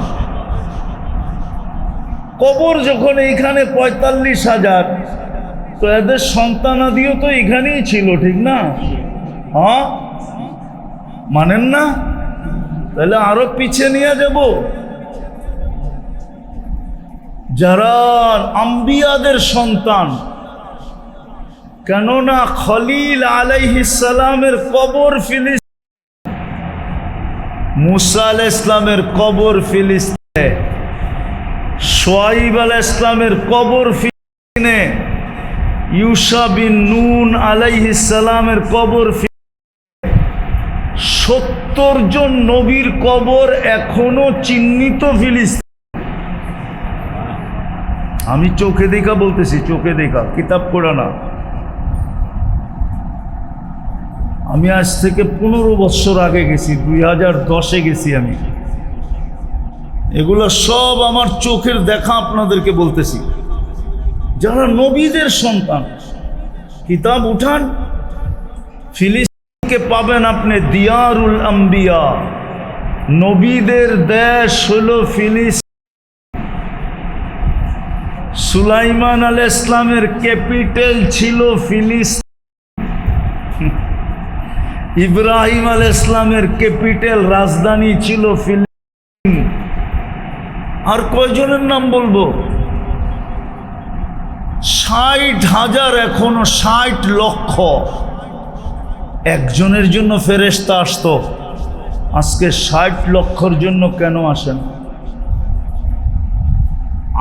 S1: কবর যখন এইখানে 45,000, তো এদের সন্তানাদিও তো এখানেই ছিল, ঠিক না? হ্যাঁ, মানেন না? তাহলে আরো পিছিয়ে নিয়ে যাব। যারা আম্বিয়াদের সন্তান, কেননা খলিল আলাইহিস সালামের কবর ফিলিস্তিন, মুসা আলাইহিস সালামের কবর ফিলিস্তিনে, শুআইব আলাইহিস সালামের কবর ফিলিস্তিনে, ইউসা বিন নুন আলাইহিস সালামের কবর ফিলিস্তিনে। 70 জন নবীর কবর এখনো চিহ্নিত ফিলিস্তিন। আমি চোখে দেখা বলতেছি, চোখে দেখা, কিতাব পড়া না। আমি আজ থেকে 15 বছর আগে গেছি, 2010-এ গেছি আমি। এগুলো সব আমার চোখের দেখা, আপনাদেরকে বলতেছি। যারা নবীদের সন্তান, কিতাব উঠান, ফিলিস্তিনকে পাবেন আপনি দিয়ারুল আম্বিয়া, নবীদের দেশ হলো ফিলিস্তিন। সুলাইমান আলাইহিস সালামের ক্যাপিটাল ছিল ফিলিস্তিন। ইব্রাহিম আলাইহিস সালামের ক্যাপিটাল, রাজধানী ছিল ফিলিস্তিন। আর কয়জনের নাম বলবো? 60,000, এখনো 60 লক্ষ। একজনের জন্য ফেরেশতা আসতো, আজকে 60 লক্ষর জন্য কেন আসেন?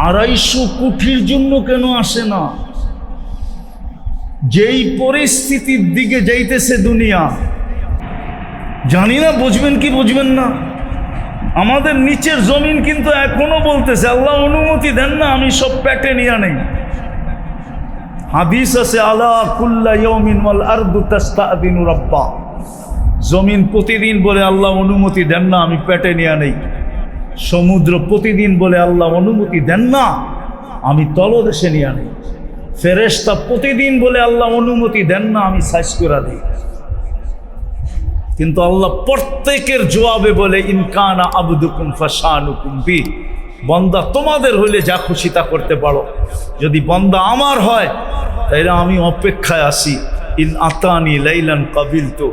S1: 250 কোটির জন্য কেন আসে না? যেই পরিস্থিতির দিকে যাইতেছে দুনিয়া, জানি না বুঝবেন কি বুঝবেন না। আমাদের নিচের জমিন কিন্তু এখনো বলতেছে আল্লাহ অনুমতি দেন না আমি সব পেটে নিয়ে নেই। হাদিস আছে আলা কুল্লা ইয়াউমিন ওয়াল আরদু তাস্তাদিনু রাব্বা, জমিন প্রতিদিন বলে আল্লাহ অনুমতি দেন না আমি পেটে নিয়ে নেই। সমুদ্র প্রতিদিন বলে আল্লাহ অনুমতি দেন না আমি তলদেশে নিয়ে নেই। ফেরেশতা প্রতিদিন বলে আল্লাহ অনুমতি দেন না আমি সাইজ করে দিই। কিন্তু আল্লাহ প্রত্যেকের জবাবে বলে ইনকানা আবদুকুম ফাশানুকুম বি, বন্দা তোমাদের হইলে যা খুশি তা করতে পারো, যদি বন্দা আমার হয় তাইলে আমি অপেক্ষায় আসি। ইন আতানি লাইলান কাবিলতু,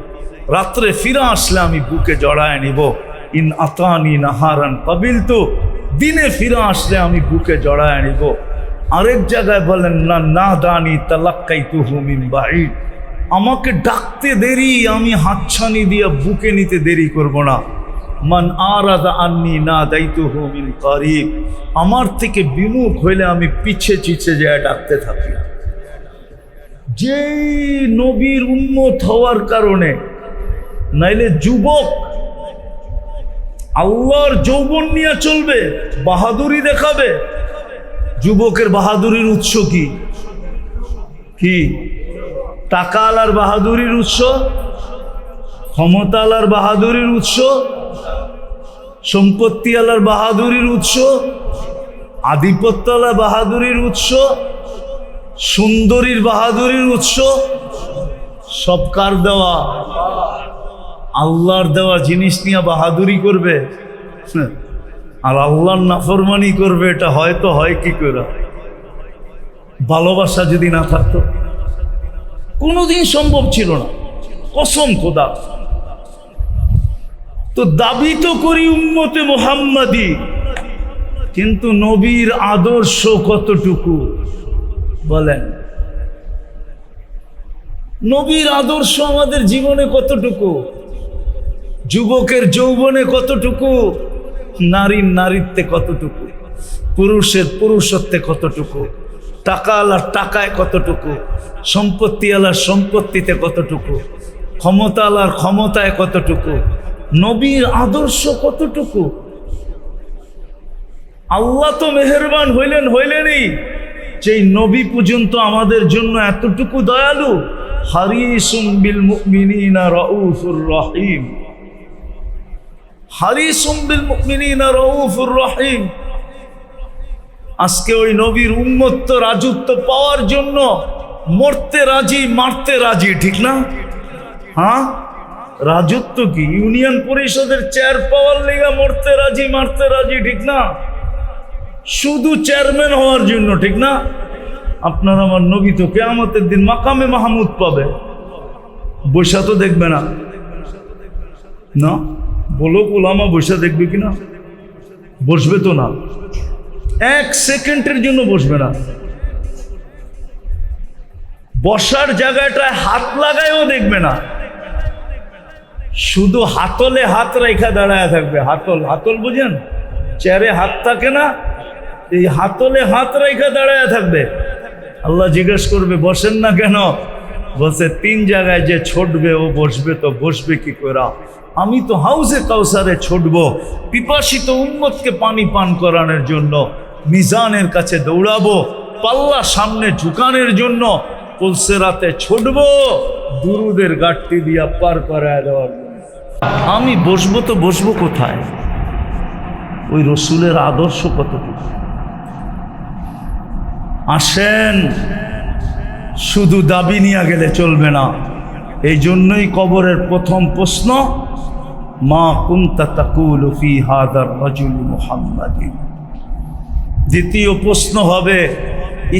S1: রাত্রে ফিরে আসলে আমি বুকে জড়ায় নিব। ইন আতানি নাহারান কাবিলতু, দিনে ফিরে আসলে আমি বুকে জড়ায় নিব। আরেক জায়গায় বলেন না না দানি তালাক্কাইতুহু মিন বাঈদ, আমাকে ডাকতে দেরি আমি হাতছানি দিয়ে বুকে নিতে দেরি করব না। মান আরাদা আন্নি না দায়িতুহু মিন কারিব, আমার থেকে বিমুখ হইলে আমি পিছে চিছে যায় ডাকতে থাকি। যেই নবীর উম্মত হওয়ার কারণে, নাইলে যুবক আল্লাহর যৌবন নিয়ে চলবে, বাহাদুরি দেখাবে। যুবকের বাহাদুরির উৎস কি? কি? টাকা আলার বাহাদুরির উৎস, ক্ষমতা আলার বাহাদুরির উৎস, সম্পত্তি আলার বাহাদুরির উৎস, আধিপত্য আলার বাহাদুরির উৎস, সুন্দরীর বাহাদুরির উৎস, সব কার দেওয়া? আল্লাহর দেওয়া জিনিস নিয়ে বাহাদুরি করবে আর আল্লাহর নাফরমানি করবে, এটা হয়তো হয় কি করে? ভালোবাসা যদি না থাকতো কোনোদিন সম্ভব ছিল না, কসম খোদা। তো দাবি তো করি উম্মতে মুহাম্মাদি, কিন্তু নবীর আদর্শ কতটুকু বলেন? নবীর আদর্শ আমাদের জীবনে কতটুকু? যুবকের যৌবনে কতটুকু? নারীর নারীত্বে কতটুকু? পুরুষের পুরুষত্বে কতটুকু? টাকা আলার টাকায় কতটুকু? সম্পত্তি আলার সম্পত্তিতে কতটুকু? ক্ষমতা আলার ক্ষমতায় কতটুকু? নবীর আদর্শ কতটুকু? আল্লাহ তো মেহেরবান হইলেনই, যেই নবী পর্যন্ত আমাদের জন্য এতটুকু দয়ালু। হারিসুম বিল মুমিনিনা রাউফুর রহিম, হারিসুম বিল মুমিনিনা রাউফুর রহিম। আজকে ওই নবীর উম্মত তো রাজত্ব পাওয়ার জন্য মরতে রাজি, মারতে রাজি, ঠিক না? হ্যাঁ, রাজত্ব কি? ইউনিয়ন পরিষদের চেয়ার পাওয়ার লেগা মরতে রাজি, মারতে রাজি, ঠিক না? শুধু চেয়ারম্যান হওয়ার জন্য, ঠিক না? আপনার আমার নবী তো কিয়ামতের দিন মাকামে মাহমুদ পাবে, বৈশা তো দেখবে না। না বলো, ওলামা বৈশা দেখবে কিনা? বসবে তো না, এক সেকেন্ডের জন্য বসবে না। বসার জায়গাটায় হাত লাগায়ও দেখবে না, শুধু হাতলে হাত রেখা দাঁড়ায় থাকবে। হাতল, হাতল বুঝেন? চেয়ারে হাত থাকে না, এই হাতলে হাত রেখা দাঁড়ায় থাকবে। আল্লাহ জিজ্ঞেস করবে বসেন না কেন? বলছে 3 জায়গায় যে ছুটবে ও বসবে, তো বসবে কি করে? আমি তো হাউজে কাউসারে ছুটবো, পিপাসিত উম্মতকে পানি পান করানোর জন্য, মিজানের কাছে দৌড়াবো, পাল্লা সামনে ঝুকানোর জন্য, পুলসেরাতে ছুটবো, দুরুদের গাট্টি দিয়া পার করায় দেওয়ার জন্য। আমি বসবো তো বসবো কোথায়? ওই রসুলের আদর্শ কতটুকু? আসেন, শুধু দাবি নিয়ে গেলে চলবে না। এই জন্যই কবরের প্রথম প্রশ্ন, মা কুনতা তাকুলু ফি হাদার রাজুল মুহাম্মাদিন। দ্বিতীয় প্রশ্ন হবে,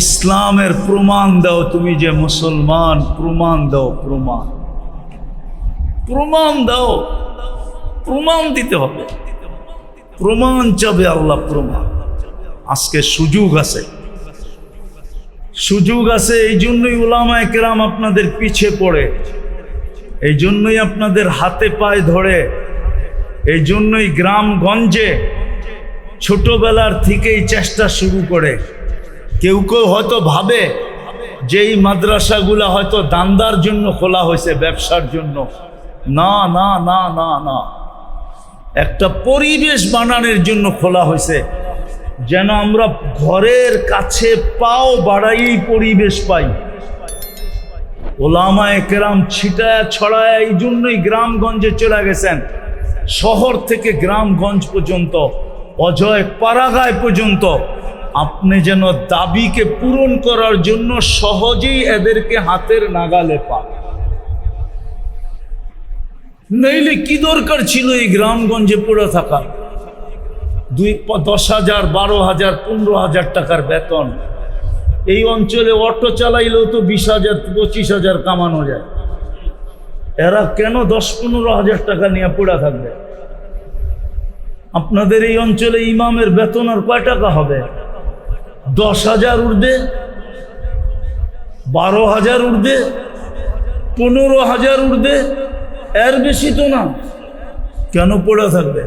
S1: ইসলামের প্রমাণ দাও, তুমি যে মুসলমান, প্রমাণ দাও, প্রমাণ, প্রমাণ দাও। প্রমাণ দিতে হবে, প্রমাণ চাবে আল্লাহ, প্রমাণ। আজকে সুযোগ আছে, সুযোগ আছে। এই জন্যই উলামায়ে কেরাম আপনাদের পিছে পড়ে, এই জন্যই আপনাদের হাতে পায়ে ধরে, এই জন্যই গ্রামগঞ্জে ছোটবেলার থেকেই চেষ্টা শুরু করে। কেউ কেউ হয়তো ভাবে যে এই মাদ্রাসাগুলা হয়তো দান্দার জন্য খোলা হয়েছে, ব্যবসার জন্য। না না না না না, একটা পরিবেশ বানানোর জন্য খোলা হয়েছে, যেন আমরা ঘরের কাছে পাও বাড়াই পরিবেশ পাই। ওলামায়ে কেরাম ছিটায় ছড়ায় এই জন্যই গ্রামগঞ্জে চলে গেছেন, শহর থেকে গ্রামগঞ্জ পর্যন্ত, অজয় পাড়াগায় পর্যন্ত। আপনি যেন দাবিকে পূরণ করার জন্য সহজেই এদেরকে হাতের নাগালে পান। নইলে কি দরকার ছিল এই গ্রামগঞ্জে পড়ে থাকা? 10,000, 12,000, 15,000 টাকার বেতন। এই অঞ্চলে অটো চালাইলেও তো 20,000, 25,000 কামানো যায়। এরা কেন 10-15,000 টাকা নিয়ে পড়ে থাকবে? আপনাদের এই অঞ্চলে ইমামের বেতন আর কয় টাকা হবে? 10,000 উর্ধে, 12,000 উর্ধে, 15,000 উর্ধে, এর বেশি তো না। কেন পড়ে থাকবে?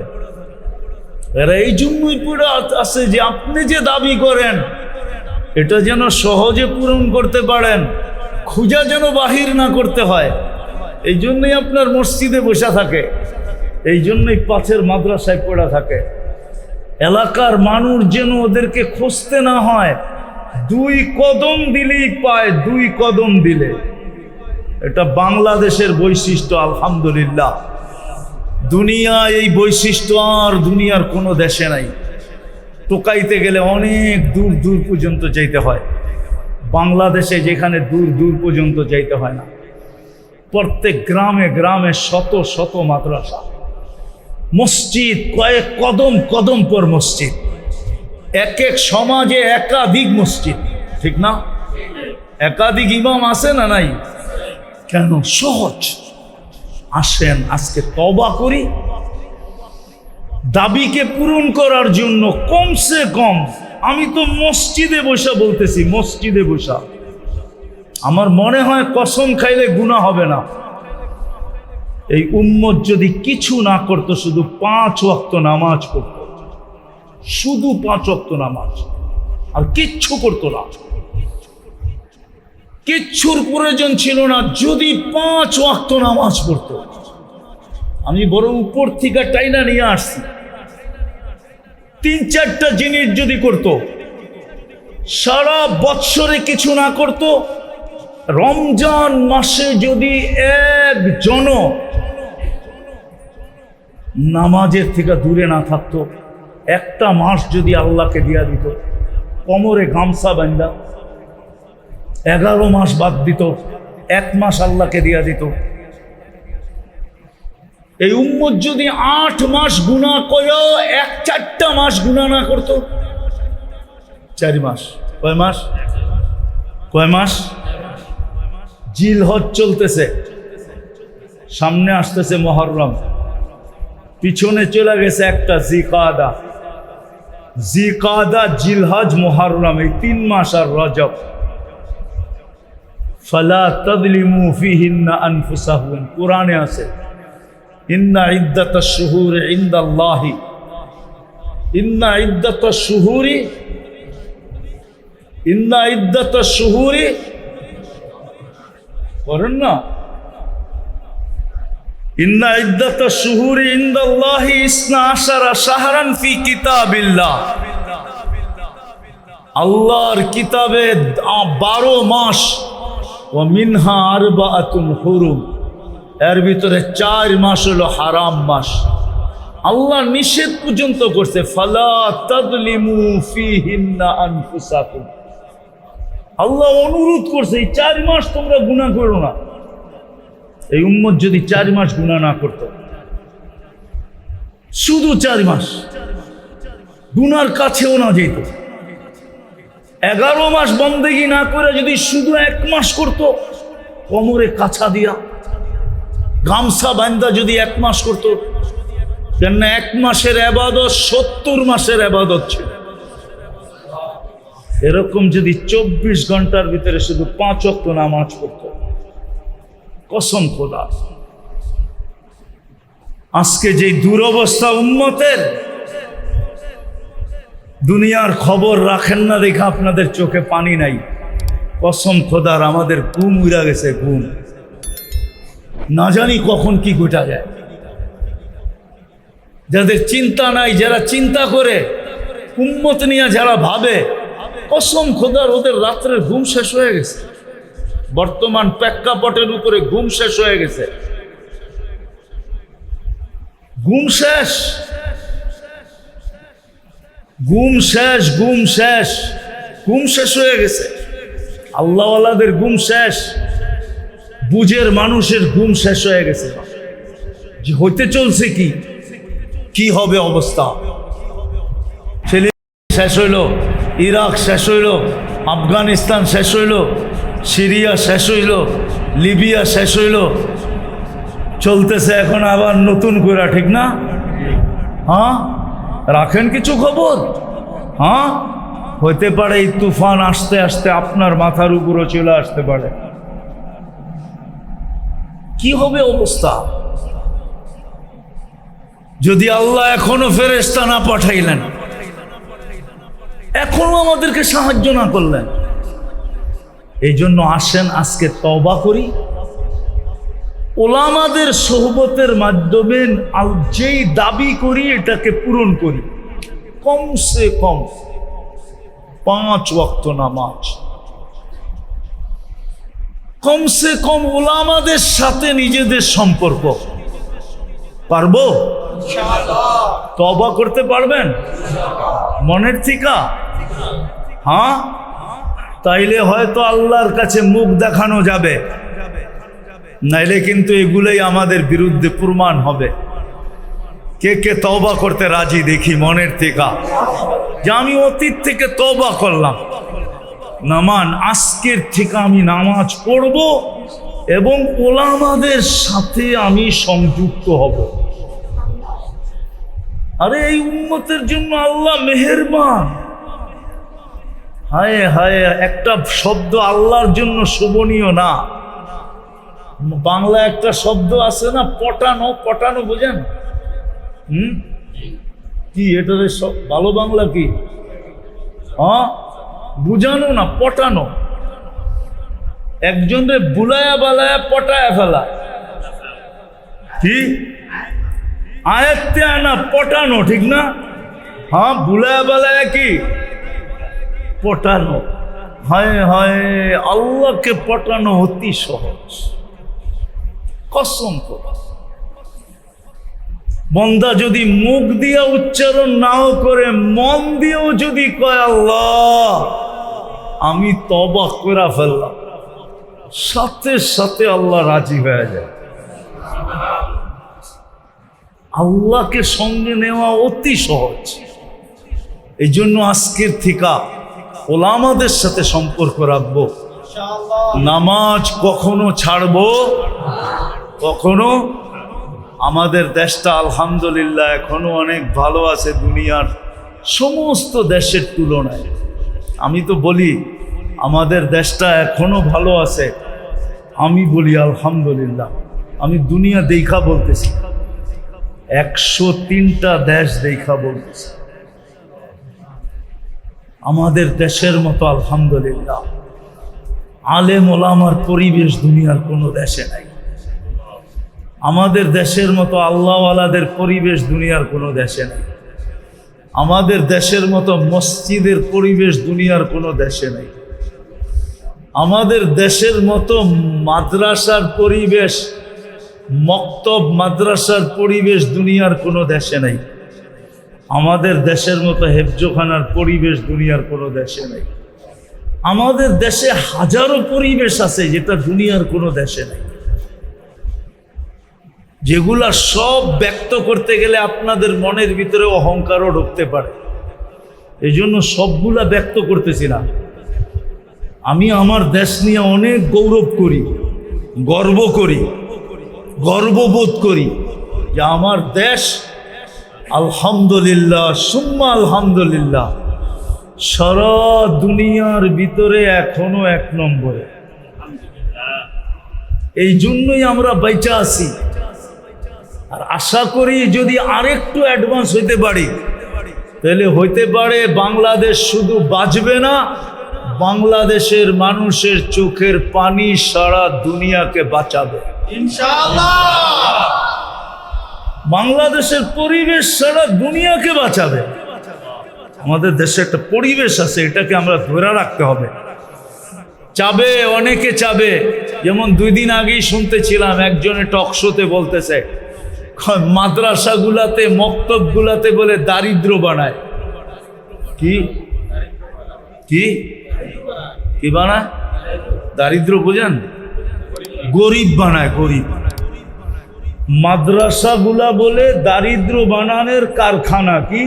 S1: এরা এই জন্যই পড়ে আছে যে আপনি যে দাবি করেন এটা যেন সহজে পূরণ করতে পারেন, খুঁজা যেন বাহির না করতে হয়। এই জন্যই আপনার মসজিদে বসে থাকে, এই জন্যই পাশের মাদ্রাসায় পড়ে থাকে। এলাকার মানুষ যেন ওদেরকে খুঁজতে না হয়, 2 কদম দিলেই পায়, 2 কদম দিলে। এটা বাংলাদেশের বৈশিষ্ট্য, আলহামদুলিল্লাহ। দুনিয়া এই বৈশিষ্ট্য আর দুনিয়ার কোনো দেশে নাই। টোকাইতে গেলে অনেক দূর দূর পর্যন্ত যাইতে হয়, বাংলাদেশে যেখানে দূর দূর পর্যন্ত যাইতে হয় না। প্রত্যেক গ্রামে গ্রামে শত শত মাদ্রাসা, মসজিদ কয়েক কদম কদম পর মসজিদ, এক এক সমাজে একাধিক মসজিদ, ঠিক না? একাধিক ইমাম আছে না নাই? কেন? সহজ। আসেন আজকে তওবা করি, দাবিকে পূরণ করার জন্য। কমসে কম আমি তো মসজিদে বসা বলতেছি, মসজিদে বসা। আমার মনে হয় কসম খাইলে গুনাহ হবে না। এই উম্মত যদি কিছু না করতো, শুধু 5 ওয়াক্ত নামাজ পড়তো, শুধু 5 ওয়াক্ত নামাজ, আর কিচ্ছু করতো না, কিচ্ছুর প্রয়োজন ছিল না, যদি 5 ওয়াক্ত নামাজ পড়তো। আমি বড় উপর থেকে টাইনা নিয়ে আসছি। 3-4টা জিনিস যদি করতো, সারা বৎসরে কিছু না করতো, রমজান মাসে যদি একজন নামাজের থেকে দূরে না থাকতো, একটা মাস যদি আল্লাহকে দিয়া দিত, কোমরে গামছা বান্ধা 11 মাস বাদ দিত, 1 মাস আল্লাহকে দিয়া দিত। এই উম্মত যদি 8 মাস গুনাহ করেও 4টা মাস গুনাহ না করতো, 4 মাস, কয় মাস? কয় মাস? জিলহজ চলতেছে, সামনে আসতেছে মুহররম, পিছনে চলে গেছে একটা জিকাদা। জিকাদা, জিলহজ, মুহররম, এই 3 মাস আর রজব। ফালা তাযলিমু ফীহিন্না আনফুসাকুম, কোরআনে আছে, ইন্না ইদ্দাতাশ শুহুরি ইনদাল্লাহি, ইন্না ইদ্দাতাশ শুহুরি, ইন্না ইদ্দাতাশ শুহুরি, করেন না? ইন্না ইদ্দাতাশ শুহুরি ইনদাল্লাহি 12 শাহরান ফি কিতাবিল্লাহ, আল্লাহর কিতাবে 12 মাস। ওয়া মিনহা আরবাআতুন হুরুম, এর ভিতরে 4 মাস হলো হারাম মাস। আল্লাহ নিষেধ পর্যন্ত করছে, ফালা তাযলিমু ফীহিন্না আনফুসাকুম। আল্লাহ অনুরোধ করছে, এই 4 মাস তোমরা গুনাহ করো না। এই উম্মত যদি 4 মাস গুনাহ না করত, শুধু 4 মাস গুনার কাছেও না যেত, 11 মাস বন্দেগি না করে যদি শুধু 1 মাস করত, কোমরে কাছা দিয়া গামছা বান্ধা যদি 1 মাস করত, কেন 1 মাসের ইবাদত 70 মাসের ইবাদত ছিল। এরকম যদি 24 ঘন্টার ভিতরে শুধু 5 ওয়াক্ত নামাজ পড়তো, কসম খোদা, আজকে যে দুরবস্থা উম্মতের, দুনিয়ার খবর রাখেন না দেখে আপনাদের চোখে পানি নাই। কসম খোদার আমাদের ঘুম উড়া গেছে, ঘুম। না জানি কখন কি ঘটা যায়। যাদের চিন্তা নাই, যারা চিন্তা করে, উম্মত নিয়ে যারা ভাবে, কসম খোদার ওদের রাত্রের ঘুম শেষ হয়ে গেছে। বর্তমান প্রেক্ষাপটের উপরে ঘুম শেষ হয়ে গেছে, ঘুম শেষ, ঘুম শেষ, ঘুম শেষ, ঘুম শেষ হয়ে গেছে। আল্লাহওয়ালাদের ঘুম শেষ, বুঝের মানুষের ঘুম শেষ হয়ে গেছে। যে হইতে চলছে কি, কি হবে অবস্থা। ছেলে শেষ হইল, ইরাক শেষ হইল, আফগানিস্তান শেষ হইল, সিরিয়া শেষ হইল, লিবিয়া শেষ হইল, চলতেছে এখন আবার নতুন করে, ঠিক না? হ্যাঁ, রাখেন কিছু খবর। হ্যাঁ, হইতে পারে এই তুফান আসতে আসতে আপনার মাথার উপরও চলে আসতে পারে। কি হবে অবস্থা যদি আল্লাহ এখনো ফেরেশতা না পাঠাইলেন, এখনো আমাদেরকে সাহায্য না করলেন? এই জন্য আসেন আজকে তওবা করি, ওলামাদের সোহবতের মাধ্যমে যেই দাবি করি এটাকে পূরণ করি। কমসে কম 5 ওয়াক্ত নামাজ, কমসে কম ওলামাদের সাথে নিজেদের সম্পর্ক। পারবো? তওবা করতে পারবেন মনের থেকে? হ্যাঁ, তাইলে হয়তো আল্লাহর কাছে মুখ দেখানো যাবে, নাইলে কিন্তু এগুলোই আমাদের বিরুদ্ধে প্রমাণ হবে। কে কে তওবা করতে রাজি দেখি মনের থেকে, যে আমি অতীত থেকে তওবা করলাম, নামান আজকের থেকে আমি নামাজ পড়ব এবং ওলামাদের সাথে আমি সংযুক্ত হব। আরে এই উম্মতের জন্য আল্লাহ মেহেরবান। হায় হায়, একটা শব্দ আল্লাহর জন্য শোভনীয় না। বাংলা একটা শব্দ আছে না, পটানো, পটানো বোঝেন? কি এটার ভালো বাংলা কি? হ্যাঁ, বুঝানো না, পটানো। একজনের বুলায়া বালায়া পটায়া ফেলা, কি আয়াতে আনা পটানো, ঠিক না? হ্যাঁ, বুলায়া বালায়া কি পটানো। হায় হায়, আল্লাহকে পটানো অতি সহজ। কসম করে বন্দা যদি মুখ দিয়ে উচ্চারণ নাও করে, মন দিয়েও যদি কয় আল্লাহ আমি তওবা করে ফেললাম, সাথে সাথে আল্লাহ রাজি হয়ে যায়। আল্লাহকে সঙ্গে নেওয়া অতি সহজ। এই জন্য আজকের থেকে ওলামাদের সাথে সম্পর্ক রাখবো। নামাজ কখনো ছাড়বো, কখনো। আমাদের দেশটা আলহামদুলিল্লাহ এখনো অনেক ভালো আছে দুনিয়ার সমস্ত দেশের তুলনায়। আমি তো বলি আমাদের দেশটা এখনো ভালো আছে, আমি বলি আলহামদুলিল্লাহ। আমি দুনিয়া দেখা বলতেছি, 103টা দেশ দেখা বলতেছি। আমাদের দেশের মতো আলহামদুলিল্লাহ আলেম ওলামার পরিবেশ দুনিয়ার কোনো দেশে নাই। আমাদের দেশের মতো আল্লাহওয়ালাদের পরিবেশ দুনিয়ার কোনো দেশে নেই। আমাদের দেশের মতো মসজিদের পরিবেশ দুনিয়ার কোনো দেশে নেই। আমাদের দেশের মতো মাদ্রাসার পরিবেশ, মক্তব মাদ্রাসার পরিবেশ দুনিয়ার কোনো দেশে নেই। আমাদের দেশের মতো হেফজোখানার পরিবেশ দুনিয়ার কোনো দেশে নেই। আমাদের দেশে হাজারো পরিবেশ আছে যেটা দুনিয়ার কোনো দেশে নেই, যেগুলা সব ব্যক্ত করতে গেলে আপনাদের মনের ভিতরে অহংকারও ঢুকতে পারে। এই জন্য সবগুলা ব্যক্ত করতেছি না। আমি আমার দেশ নিয়ে অনেক গৌরব করি, গর্ব করি, গর্ববোধ করি যে আমার দেশ আলহামদুলিল্লাহ সুম্মা আলহামদুলিল্লাহ সারা দুনিয়ার ভিতরে এখনো 1 নম্বরে। এই জন্যই আমরা বেঁচে আছি। আর আশা করি যদি আরেকটু অ্যাডভান্স হইতে পারি তাহলে হইতে পারে বাংলাদেশ শুধু বাঁচবে না, বাংলাদেশের মানুষের চোখের পানি সারা দুনিয়াকে বাঁচাবে
S2: ইনশাআল্লাহ।
S1: বাংলাদেশের পরিবেশ সারা দুনিয়াকে বাঁচাবে। আমাদের দেশে একটা পরিবেশ আছে, এটাকে আমরা ধরে রাখতে হবে। চাবে, অনেকে চাবে। যেমন 2 দিন আগেই শুনতেছিলাম একজনে টক শোতে বলতেছে মাদ্রাসাগুলাতে মক্তবগুলাতে বলে দারিদ্র বানায়। কি কি কি বানায়? দারিদ্র বোঝেন? গরিব বানায়, গরিব। মাদ্রাসাগুলা বলে দারিদ্র বানানোর কারখানা। কি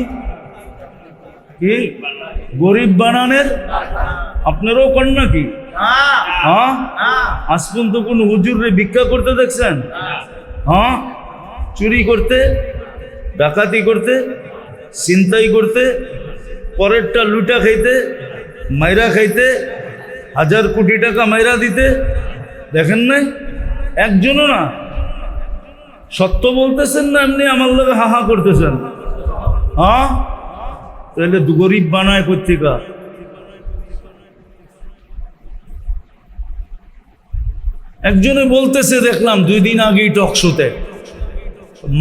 S1: কি গরিব বানানোর? আপনারাও করেন নাকি? হ্যাঁ, আজ পর্যন্ত কোন হুজুরে ভিক্ষা করতে দেখছেন? হ্যাঁ, চুরি করতে, ডাকাতি করতে, ছিনতাই করতে, পরেরটা লুটা খাইতে, মাইরা খাইতে, 1000 কোটি টাকা মাইরা দিতে দেখেন নাই? একজনও না। সত্য বলতেছেন না এমনি আমার লগে হাহা করতেছেন? হ্যাঁ, তাহলে গরিব বানায় পত্রিকা। একজনে বলতেছে দেখলাম 2 দিন আগেই টকশোতে,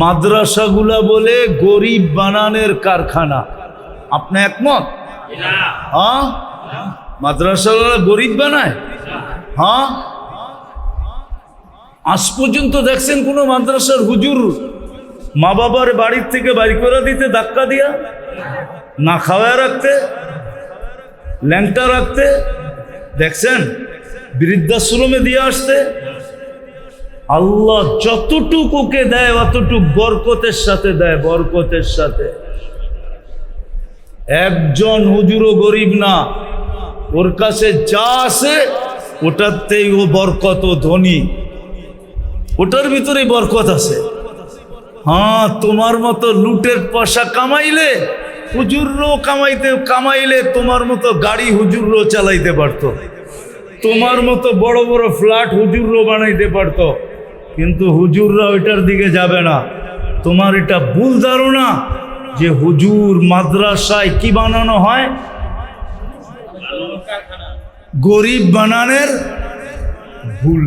S1: মাদ্রাসাগুলা বলে গরিব বানানোর কারখানা। আপনি একমত? হ্যাঁ, মাদ্রাসাগুলা গরিব বানায়? হ্যাঁ, আজ পর্যন্ত দেখছেন কোন মাদ্রাসার হুজুর মা বাবার বাড়ির থেকে বাড়ি করে দিতে ধাক্কা দিয়া, না খাওয়ায় রাখতে, ল্যাংটা রাখতে দেখছেন? বৃদ্ধাশ্রমে দিয়ে আসতে। আল্লাহ যতটুকুকে দেয় অতটুক বরকতের সাথে দেয়, বরকতের সাথে। একজন হুজুরও গরিব না, ওর কাছে যা আছে ওটাতেই ও বরকত, ও ধনী, ওটার ভিতরেই বরকত আছে। হ্যাঁ, তোমার মতো লুটের পয়সা কামাইলে হুজুরও কামাইলে তোমার মতো গাড়ি হুজুরও চালাইতে পারতো, তোমার মতো বড় বড় ফ্ল্যাট হুজুরও বানাইতে পারতো, কিন্তু হুজুররা ওইটার দিকে যাবে না। তোমার এটা ভুল ধারণা যে হুজুর মাদ্রাসায় কি বানানো হয়? গরিব বানানোর ভুল।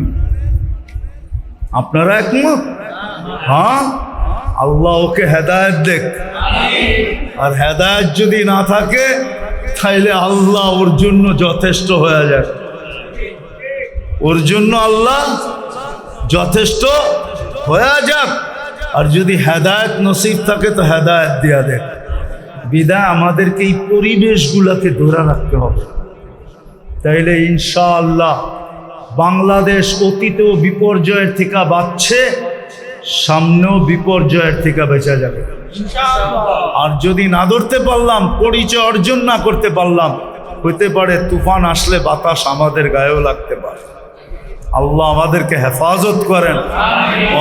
S1: আপনারা একমত? হ্যাঁ, আল্লাহ ওকে হেদায়েত দেখ। আর হেদায়েত যদি না থাকে তাইলে আল্লাহ ওর জন্য যথেষ্ট হয়ে যায়, ওর জন্য আল্লাহ যথেষ্ট হয়ে যাক। আর যদি হেদায়েত নসিব থাকে তো হেদায়েত দিয়া দেখ। বিদায় আমাদেরকে এই পরিবেশগুলোকে ধরে রাখতে হবে, তাইলে ইনশাআল্লাহ বাংলাদেশ অতীতেও বিপর্যয়ের থেকে বাঁচছে, সামনেও বিপর্যয়ের থেকে বেঁচে যাবে। আর যদি না ধরতে পারলাম, পরিচয় অর্জন না করতে পারলাম, হইতে পারে তুফান আসলে বাতাস আমাদের গায়েও লাগতে পারে। আল্লাহ আমাদেরকে হেফাজত করেন।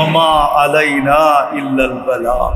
S1: ওমা আলাইনা ইল্লাল বালাগ।